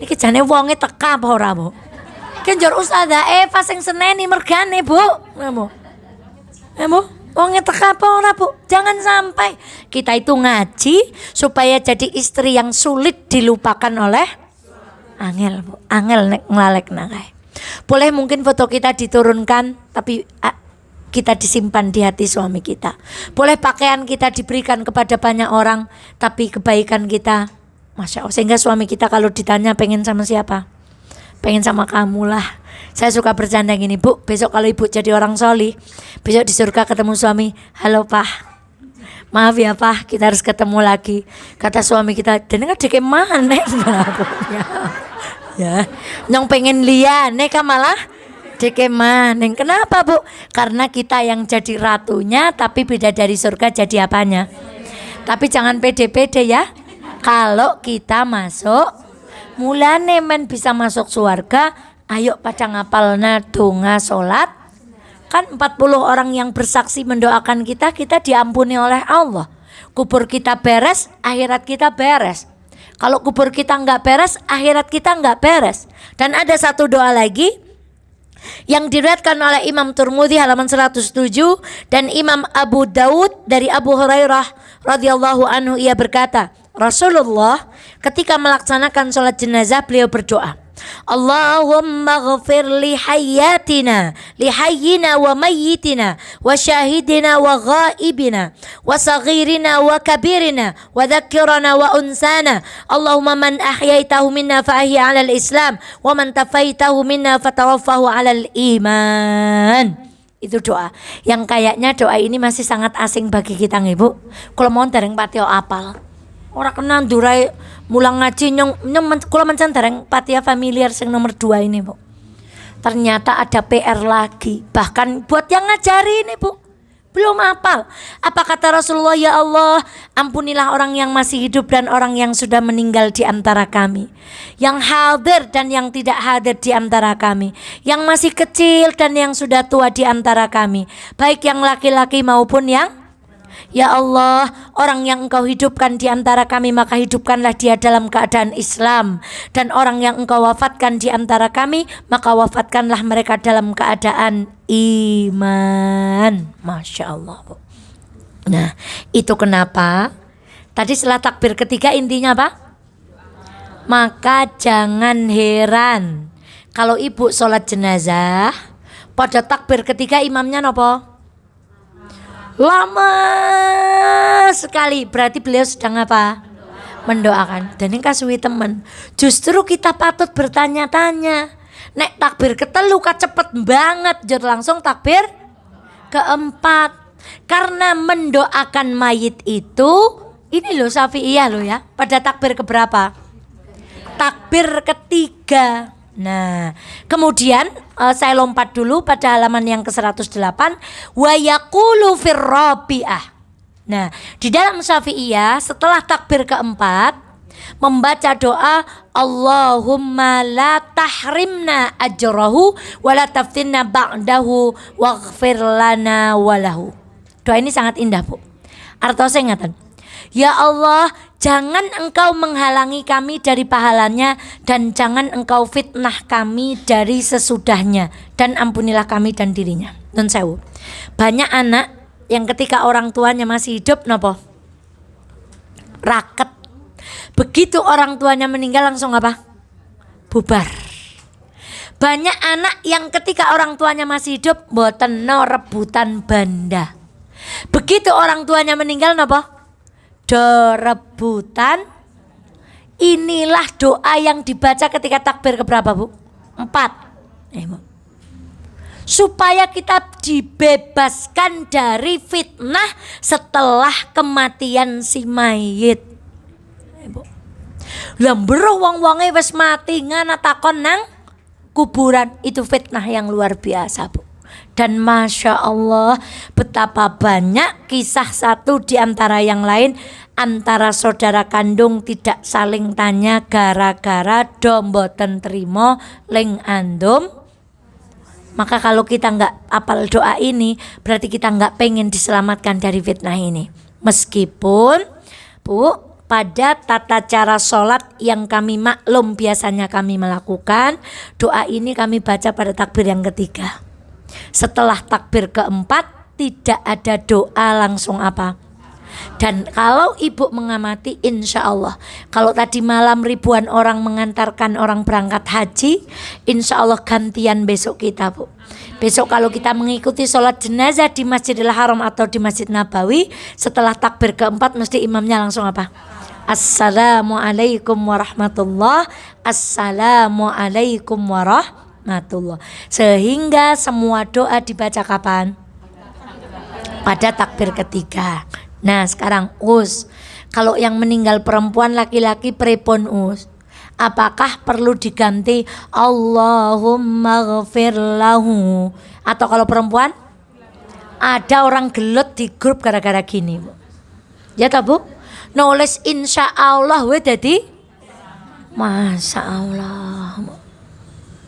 iki jane wonge teka apa ora, Bu? Ki njur Ustazah Eva sing seneni mergane, Bu. Bu. Wonge teka apa ora, Bu? Jangan sampai kita itu ngaji supaya jadi istri yang sulit dilupakan oleh angel, Bu. Angel nek nglalekna kae. Boleh mungkin foto kita diturunkan tapi kita disimpan di hati suami kita. Boleh pakaian kita diberikan kepada banyak orang tapi kebaikan kita, Masya Allah, sehingga suami kita kalau ditanya pengen sama siapa, pengen sama kamu lah. Saya suka bercanda gini, Bu, besok kalau ibu jadi orang soli, besok di surga ketemu suami, halo Pak, maaf ya Pak, kita harus ketemu lagi. Kata suami kita, dan nggak deke mana ya, nyong pengen liane kan malah deke maneng. Kenapa, Bu? Karena kita yang jadi ratunya, tapi beda dari surga jadi apanya. Tapi jangan pede-pede ya. Kalau kita masuk, mulane men bisa masuk surga, ayo pada ngapalna donga sholat. Kan 40 orang yang bersaksi mendoakan kita, kita diampuni oleh Allah. Kubur kita beres, akhirat kita beres. Kalau kubur kita nggak beres, akhirat kita nggak beres. Dan ada satu doa lagi yang diriwayatkan oleh Imam Tirmidzi halaman 107 dan Imam Abu Daud dari Abu Hurairah radhiyallahu anhu, ia berkata, Rasulullah ketika melaksanakan sholat jenazah beliau berdoa, Allahumma ghafir li hayyatina, li hayyina wa mayyitina, wa syahidina wa ghaibina, wa saghirina wa kabirina, wa dhakirana wa unsana. Allahumma man ahyaitahu minna fa ahya ala al-islam, wa man tafaitahu minna fa tawaffahu ala al-iman. Itu doa yang kayaknya doa ini masih sangat asing bagi kita nggih Bu. Kula mohon dereng patio apal. Ora kena ndurai mulang ngaji nyong kula mencen dereng patio familiar sing nomor 2 ini Bu. Ternyata ada PR lagi. Bahkan buat yang ngajari ini Bu, belum hafal. Apa kata Rasulullah, ya Allah, ampunilah orang yang masih hidup dan orang yang sudah meninggal di antara kami, yang hadir dan yang tidak hadir di antara kami, yang masih kecil dan yang sudah tua di antara kami, baik yang laki-laki maupun yang, ya Allah, orang yang Engkau hidupkan di antara kami, maka hidupkanlah dia dalam keadaan Islam. Dan orang yang Engkau wafatkan di antara kami, maka wafatkanlah mereka dalam keadaan iman. Masya Allah Bu. Nah itu kenapa tadi setelah takbir ketiga intinya apa? Maka jangan heran kalau ibu sholat jenazah pada takbir ketiga imamnya nopo? Lama sekali. Berarti beliau sedang apa? Mendoakan. Dan ini kasuwi temen, justru kita patut bertanya-tanya, nek takbir ketelu cepet banget jod langsung takbir keempat. Karena mendoakan mayit itu ini loh Syafi'iyah loh ya, pada takbir keberapa? Takbir ketiga. Nah, kemudian saya lompat dulu pada halaman yang ke-108, wa yaqulu fir rabi'ah. Nah, di dalam Syafi'iyah setelah takbir keempat membaca doa Allahumma la tahrimna ajrahu wa la taftinna ba'dahu waghfir lana walahu. Doa ini sangat indah Bu. Artosnya ngaten, ya Allah, jangan Engkau menghalangi kami dari pahalanya dan jangan Engkau fitnah kami dari sesudahnya, dan ampunilah kami dan dirinya. Nun sewu. Banyak anak yang ketika orang tuanya masih hidup nopo? Raket. Begitu orang tuanya meninggal langsung apa? Bubar. Banyak anak yang ketika orang tuanya masih hidup mboten no rebutan banda. Begitu orang tuanya meninggal nopo? Do rebutan. Inilah doa yang dibaca ketika takbir keberapa Bu? 4. Supaya kita dibebaskan dari fitnah setelah kematian si mayit. Lembroh wong-wonge wis mati ngana takon nang kuburan, itu fitnah yang luar biasa Bu. Dan Masya Allah, betapa banyak kisah satu di antara yang lain, antara saudara kandung tidak saling tanya gara-gara domboten trimo ling andum. Maka kalau kita nggak apal doa ini, berarti kita nggak pengen diselamatkan dari fitnah ini. Meskipun Bu, pada tata cara sholat yang kami maklum biasanya kami melakukan, doa ini kami baca pada takbir yang ketiga. Setelah takbir keempat tidak ada doa langsung apa. Dan kalau ibu mengamati, insya Allah kalau tadi malam ribuan orang mengantarkan orang berangkat haji, insya Allah gantian besok kita Bu. Besok kalau kita mengikuti sholat jenazah di Masjidil Haram atau di Masjid Nabawi, setelah takbir keempat mesti imamnya langsung apa? Assalamualaikum warahmatullah, Assalamualaikum warahmatullah. Sehingga semua doa dibaca kapan? Pada takbir ketiga. Nah sekarang kalau yang meninggal perempuan, laki-laki prepon apakah perlu diganti Allahumma ghafir lahu? Atau kalau perempuan, ada orang gelut di grup gara-gara gini Bu. Ya tak Bu? Nulis insya Allah we dadi Masya Allah.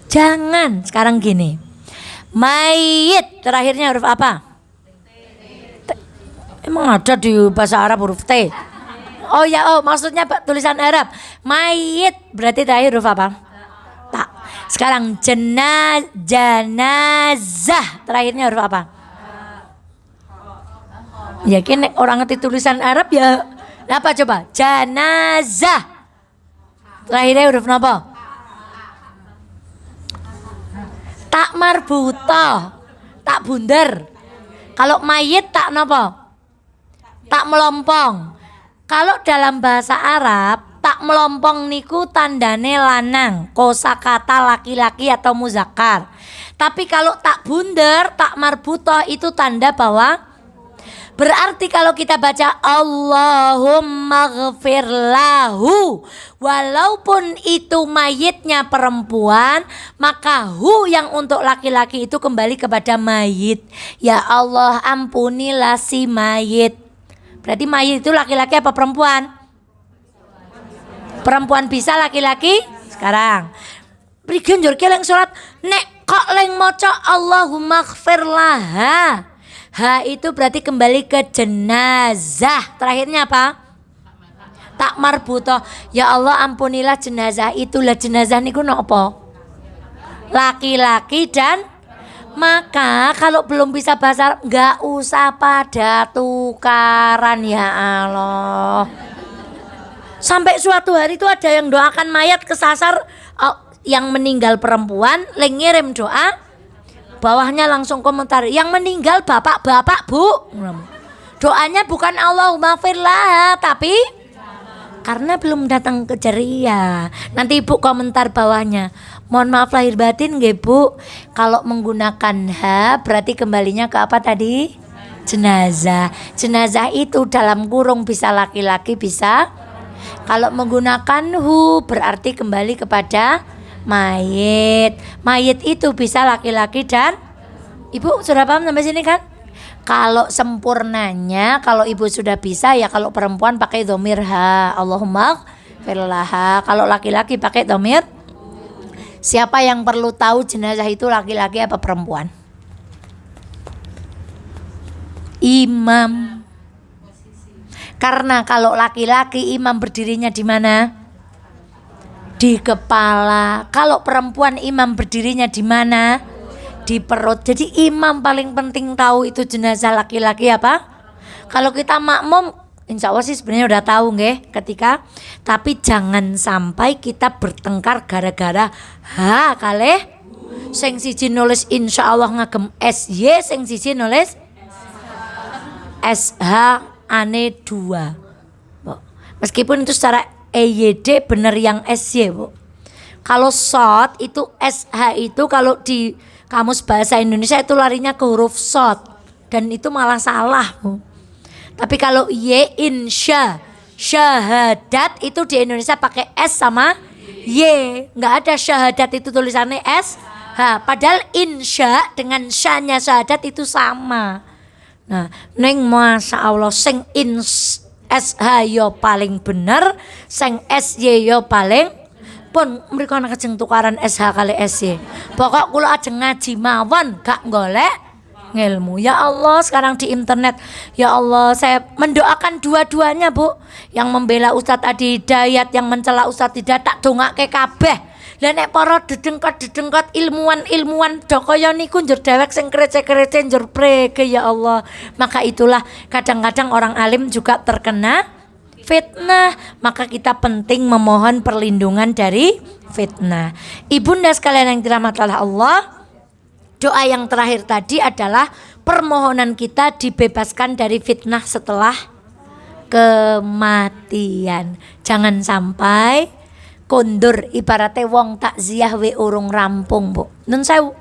Jangan sekarang gini, mayit terakhirnya huruf apa? Emang ada di bahasa Arab huruf T? Oh ya, maksudnya tulisan Arab. Mayit berarti terakhir huruf apa? Tak. Sekarang jenazah terakhirnya huruf apa? Yakin orang ngerti tulisan Arab ya. Apa coba? Jenazah terakhirnya huruf apa? Tak marbuto, tak bunder. Kalau mayit tak napa? Tak melompong. Kalau dalam bahasa Arab tak tak melompong niku tandane lanang, kosakata laki-laki atau muzakkar. Tapi kalau tak bunder, tak marbutoh itu tanda bahwa berarti kalau kita baca Allahumma ghfir lahu, walaupun itu mayitnya perempuan, maka hu yang untuk laki-laki itu kembali kepada mayit. Ya Allah, ampunilah si mayit. Berarti mayit itu laki-laki apa perempuan? Perempuan bisa, laki-laki sekarang. Prigen njur keleng salat nek kok leng maca Allahumma ghfir laha. Ha itu berarti kembali ke jenazah. Terakhirnya apa? Tak marbutoh. Ya Allah, ampunilah jenazah itu. Lah jenazah niku napa? Laki-laki dan maka kalau belum bisa bahasa Arab enggak usah pada tukaran, ya Allah. Sampai suatu hari itu ada yang doakan mayat kesasar, yang meninggal perempuan leng ngirim doa, bawahnya langsung komentar, yang meninggal bapak-bapak bu. Doanya bukan Allahumma firlah, tapi karena belum datang ke ceria. Nanti ibu komentar bawahnya, mohon maaf lahir batin nggih bu, kalau menggunakan ha berarti kembalinya ke apa tadi? Jenazah. Jenazah itu dalam kurung bisa laki-laki bisa. Kalau menggunakan hu berarti kembali kepada mayit. Mayit itu bisa laki-laki dan ibu sudah paham sampai sini kan? Kalau sempurnanya, kalau ibu sudah bisa ya, kalau perempuan pakai dhamir ha, Allahumma firlaha. Kalau laki-laki pakai dhamir. Siapa yang perlu tahu jenazah itu laki-laki apa perempuan? Imam. Karena kalau laki-laki imam berdirinya di mana? Di kepala. Kalau perempuan imam berdirinya di mana? Di perut. Jadi imam paling penting tahu itu jenazah laki-laki apa. Kalau kita makmum insya Allah sih sebenarnya udah tahu nggih ketika. Tapi jangan sampai kita bertengkar gara-gara ha kalih. Sing siji nulis insya Allah ngagem SY, sing siji nulis SH ane 2. Meskipun itu secara EYD bener yang SY bu. Kalau short itu SH itu kalau di kamus bahasa Indonesia itu larinya ke huruf short dan itu malah salah bu. Tapi kalau Y insya syahadat itu di Indonesia pakai S sama Y, nggak ada syahadat itu tulisannya S H. Padahal insya dengan syanya syahadat itu sama. Nah, neng masya Allah sing SH yo paling bener, sing SY yo paling pun mereka nak kejeng tukaran SH kali SY. Pokok kula ajeng ngaji mawon gak golek ngilmu. Ya Allah, sekarang di internet ya Allah saya mendoakan dua-duanya bu. Yang membela Ustadz Adi Hidayat, yang mencela Ustadz Hidayat tak dongake kabeh. Lah nek para dedengkot ilmuwan do kaya niku njur dewek sing krece-krece njur prege ya Allah. Maka itulah kadang-kadang orang alim juga terkena fitnah, maka kita penting memohon perlindungan dari fitnah. Ibunda sekalian yang dirahmati oleh Allah, doa yang terakhir tadi adalah permohonan kita dibebaskan dari fitnah setelah kematian. Jangan sampai kondur, ibaratnya wong takziah we urung rampung bu. Nun saya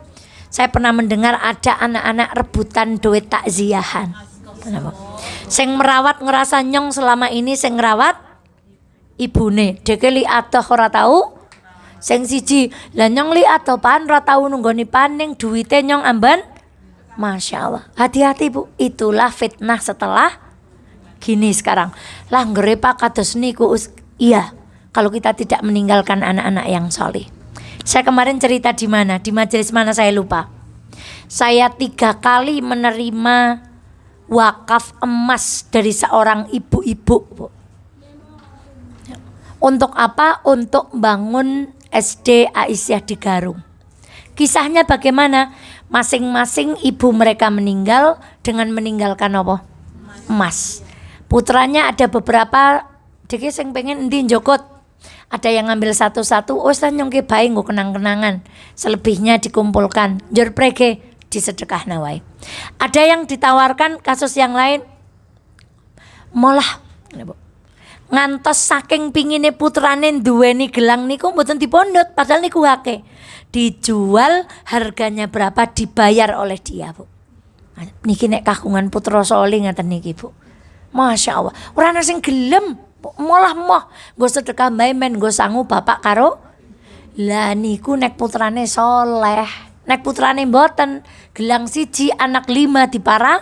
pernah mendengar ada anak-anak rebutan duit takziahan. Sing merawat ngerasa nyong selama ini sing ngerawat ibune. Deke li atoh ora tahu. Sing siji lah nyong li atoh pan ora tahu nunggoni paning duwite nyong amban. Masya Allah. Hati-hati bu. Itulah fitnah setelah gini sekarang. Lah nggerepa kados niku iya. Kalau kita tidak meninggalkan anak-anak yang soleh. Saya kemarin cerita di mana? Di majelis mana saya lupa. Saya 3 kali menerima wakaf emas dari seorang ibu-ibu. Untuk apa? Untuk bangun SD Aisyah di Garung. Kisahnya bagaimana? Masing-masing ibu mereka meninggal dengan meninggalkan apa? Emas. Putranya ada beberapa, deke sing pengen endi njokot. Ada yang ngambil satu-satu, nyongke bae nggo kenang-kenangan. Selebihnya dikumpulkan, njur prege disedekah nawai. Ada yang ditawarkan kasus yang lain, molah ngantos saking pingine putrane duweni gelang niku mboten dipondhot padahal niku hake. Dijual harganya berapa dibayar oleh dia, Bu. Niki nek kagungan putra soli ngaten niki, Bu. Masya Allah. Ora ana sing gelem, malah nggo sedekah bae men nggo sangu bapak karo. Lah niku nek putrane soleh, nek putrane mboten gelang siji anak 5 dipara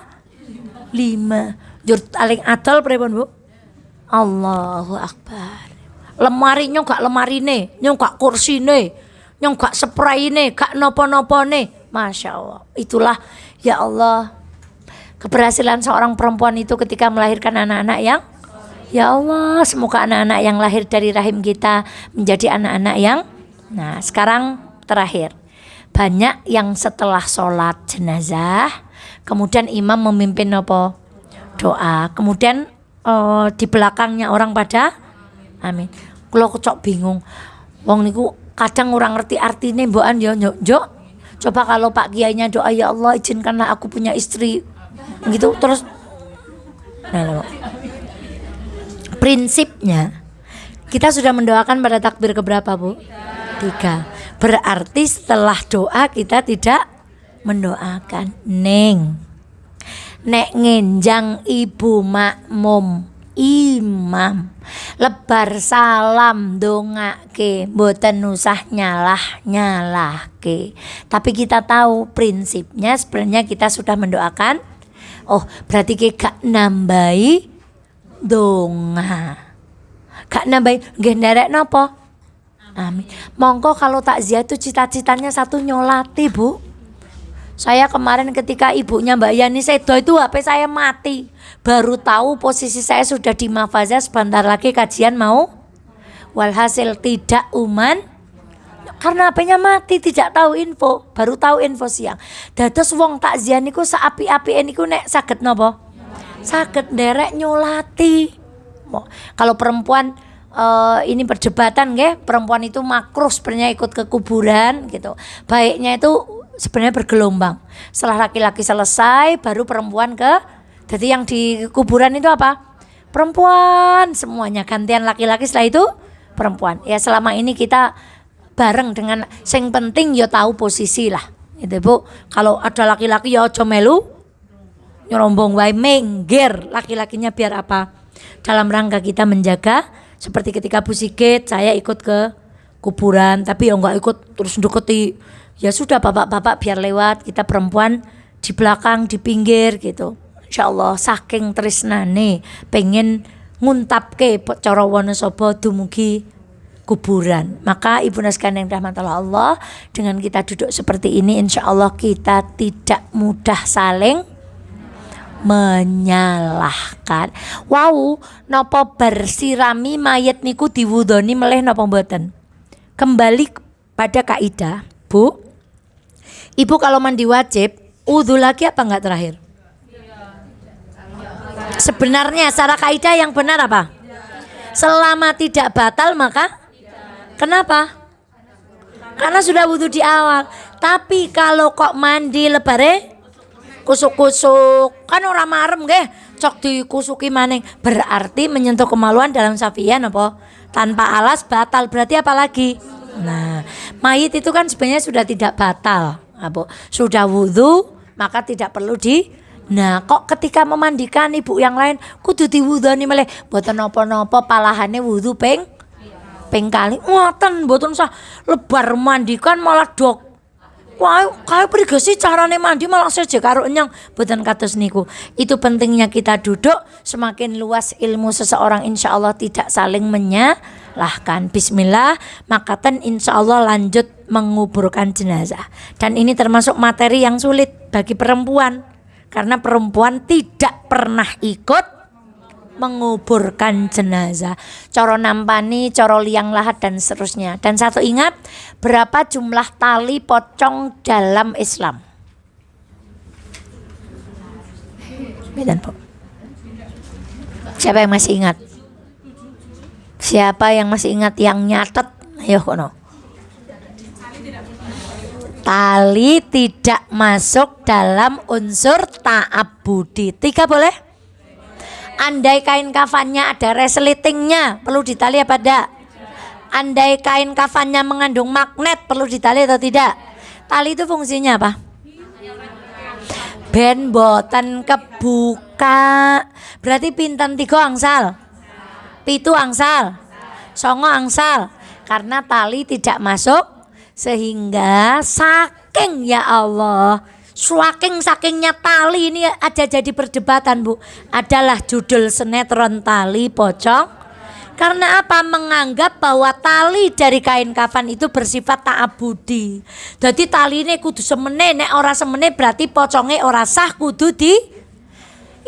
5. Jur aling adol pripun, Bu? Allahu Akbar. Lemari nyong gak lemarine, nyong gak kursine, nyong gak spraine, gak nopo-nopone. Masya Allah. Itulah ya Allah keberhasilan seorang perempuan itu ketika melahirkan anak-anak yang ya Allah, semoga anak-anak yang lahir dari rahim kita menjadi anak-anak yang. Nah sekarang terakhir, banyak yang setelah sholat jenazah kemudian imam memimpin apa? Doa, kemudian di belakangnya orang pada amin. Kalau kocok bingung, wong niku kadang orang ngerti artinya mbokan ya njok. Coba kalau Pak Kiainya doa ya Allah izinkanlah aku punya istri gitu terus. Nah, prinsipnya kita sudah mendoakan pada takbir keberapa, Bu? 3. Berarti setelah doa kita tidak mendoakan. Nek ngenjang ibu makmum imam lebar salam dongake mboten usah nyalahke. Tapi kita tahu prinsipnya sebenarnya kita sudah mendoakan. Oh, berarti gak nambahi donga. Gak nambahi nggih nderek napa? Amin. Monggo kalau takziah itu cita-citanya satu nyolati, Bu. Saya kemarin ketika ibunya Mbak Yani sedo itu HP saya mati. Baru tahu posisi saya sudah di Mafazah, sebentar lagi kajian mau. Walhasil tidak uman karena HP-nya mati, tidak tahu info, baru tahu info siang. Dados wong takziah niku saapi-apike niku nek saged napa? Saged nderek nyolati. Kalau perempuan ini perdebatan nggih, perempuan itu makruh sebenarnya ikut ke kuburan gitu. Baiknya itu sebenarnya bergelombang. Setelah laki-laki selesai baru perempuan ke. Jadi yang di kuburan itu apa? Perempuan semuanya, gantian laki-laki setelah itu perempuan. Ya selama ini kita bareng dengan sing penting ya tahu posisi lah. Gitu, Bu. Kalau ada laki-laki ya aja melu nyerombong wae minggir laki-lakinya biar apa? Dalam rangka kita menjaga. Seperti ketika Bu Sigit saya ikut ke kuburan tapi ya enggak ikut terus deketi. Ya sudah bapak-bapak biar lewat, kita perempuan di belakang di pinggir gitu. Insyaallah saking tresnane pengen nguntapke cara Wonosobo dumugi kuburan. Maka Ibu sekalian yang rahmatullah Allah, dengan kita duduk seperti ini insyaallah kita tidak mudah saling menyalahkan. Wow, napa bersirami mayat niku diwudoni meleh napa mboten? Kembali pada kaidah, Bu. Ibu kalau mandi wajib, wudu lagi apa enggak terakhir? Sebenarnya secara kaidah yang benar apa? Selama tidak batal maka kenapa? Karena sudah wudu di awal. Tapi kalau kok mandi lebare kusuk-kusuk kan ora marem nggih, cok dikusuki maning berarti menyentuh kemaluan dalam safian apa tanpa alas batal, berarti apa lagi? Nah, mayit itu kan sebenarnya sudah tidak batal, apa sudah wudu maka tidak perlu di. Nah, kok ketika memandikan ibu yang lain kudu diwudoni meleh, mboten napa-napa palahane wudu ping kali. Ngoten mboten usah lebar mandikan malah dok. Wah, kayak prigesi carane mandi malah seje karo enyang, mboten kados niku. Itu pentingnya kita duduk, semakin luas ilmu seseorang insyaallah tidak saling menyalahkan. Bismillah, makaten insyaallah lanjut menguburkan jenazah. Dan ini termasuk materi yang sulit bagi perempuan karena perempuan tidak pernah ikut menguburkan jenazah, coro nampani, coro liang lahat dan seterusnya. Dan satu ingat, berapa jumlah tali pocong dalam Islam? Siapa yang masih ingat? Siapa yang masih ingat yang nyatet? Ayo kono. Tali tidak masuk dalam unsur ta'abbudi. 3 boleh? Andai kain kafannya ada resletingnya, perlu ditali apa tidak? Andai kain kafannya mengandung magnet, perlu ditali atau tidak? Tali itu fungsinya apa? Ben boten kebuka. Berarti pinten 3 angsal, 7 angsal, 9 angsal. Karena tali tidak masuk, sehingga saking ya Allah, sakingnya tali ini ada jadi perdebatan Bu. Adalah judul sinetron Tali Pocong. Karena apa? Menganggap bahwa tali dari kain kafan itu bersifat ta'abudi. Jadi tali ini kudu semene, nek ora semene berarti pocongnya ora sah, kudu di.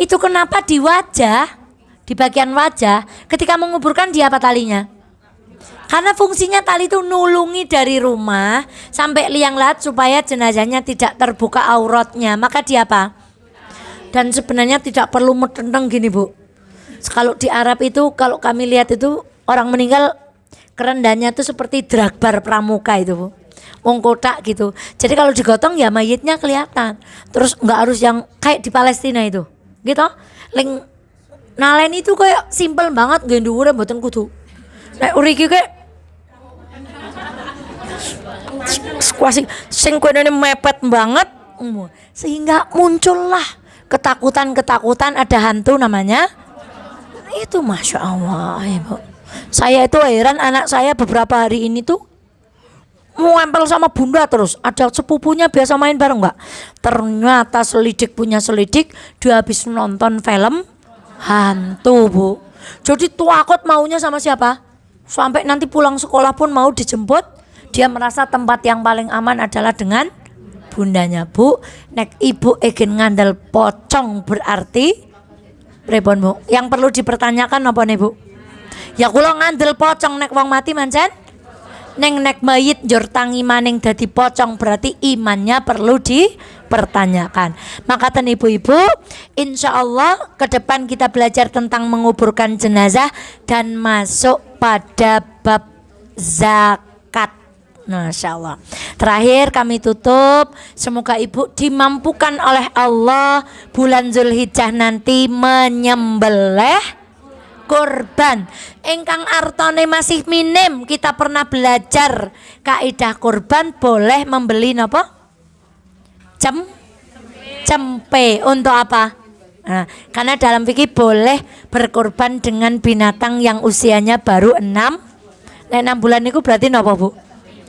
Itu kenapa di wajah, di bagian wajah ketika menguburkan dia apa talinya? Karena fungsinya tali itu nulungi dari rumah sampai liang lahat supaya jenazahnya tidak terbuka auratnya. Maka dia apa? Dan sebenarnya tidak perlu metenteng gini Bu. Kalau di Arab itu, kalau kami lihat itu orang meninggal kerendahannya itu seperti dragbar pramuka itu Bu. Wong kotak gitu. Jadi kalau digotong ya mayitnya kelihatan. Terus nggak harus yang kayak di Palestina itu. Gitu. Ling nalen itu kayak simpel banget, nggak dhuwure mboten kudu. Nek uriki kayak squashing sing kene mepet banget, sehingga muncullah ketakutan ada hantu namanya itu. Masya Allah Ibu, saya itu heran, anak saya beberapa hari ini tuh ngempel sama bunda terus. Ada sepupunya biasa main bareng nggak, ternyata selidik punya selidik, dia habis nonton film hantu Bu. Jadi takut maunya sama siapa, sampai nanti pulang sekolah pun mau dijemput. Dia merasa tempat yang paling aman adalah dengan bundanya Bu. Nek ibu ingin ngandel pocong berarti pripun Bu? Yang perlu dipertanyakan apa nih Bu? Ya kula ngandel pocong nek wong mati mancen, nek mayit njur tangi maning dadi pocong berarti imannya perlu dipertanyakan. Maka ten ibu-ibu, insya Allah ke depan kita belajar tentang menguburkan jenazah dan masuk pada bab zakat. Masya Allah. Terakhir kami tutup, semoga ibu dimampukan oleh Allah bulan Zulhijjah nanti menyembelih kurban ingkang artone masih minim. Kita pernah belajar kaidah kurban boleh membeli napa? Cempe. Untuk apa? Nah, karena dalam fikih boleh berkorban dengan binatang yang usianya baru 6 bulan itu berarti napa Bu?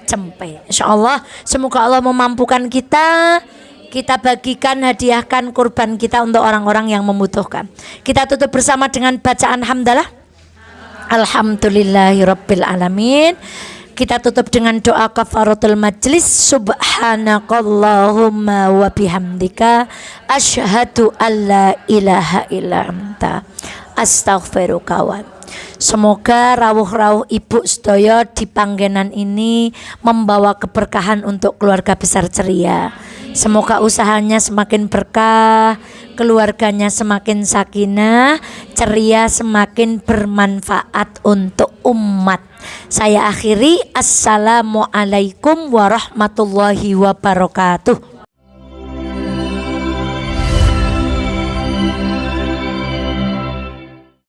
Cempe. Insyaallah semoga Allah memampukan kita bagikan, hadiahkan kurban kita untuk orang-orang yang membutuhkan. Kita tutup bersama dengan bacaan hamdalah. Alhamdulillahirabbil alamin. Kita tutup dengan doa kafaratul majlis. Subhanakallahumma wa bihamdika asyhadu alla ilaha illa anta astaghfiruka wa. Semoga rawuh-rawuh ibu sedaya di panggenan ini membawa keberkahan untuk keluarga besar ceria. Semoga usahanya semakin berkah, keluarganya semakin sakinah, ceria, semakin bermanfaat untuk umat. Saya akhiri, assalamualaikum warahmatullahi wabarakatuh.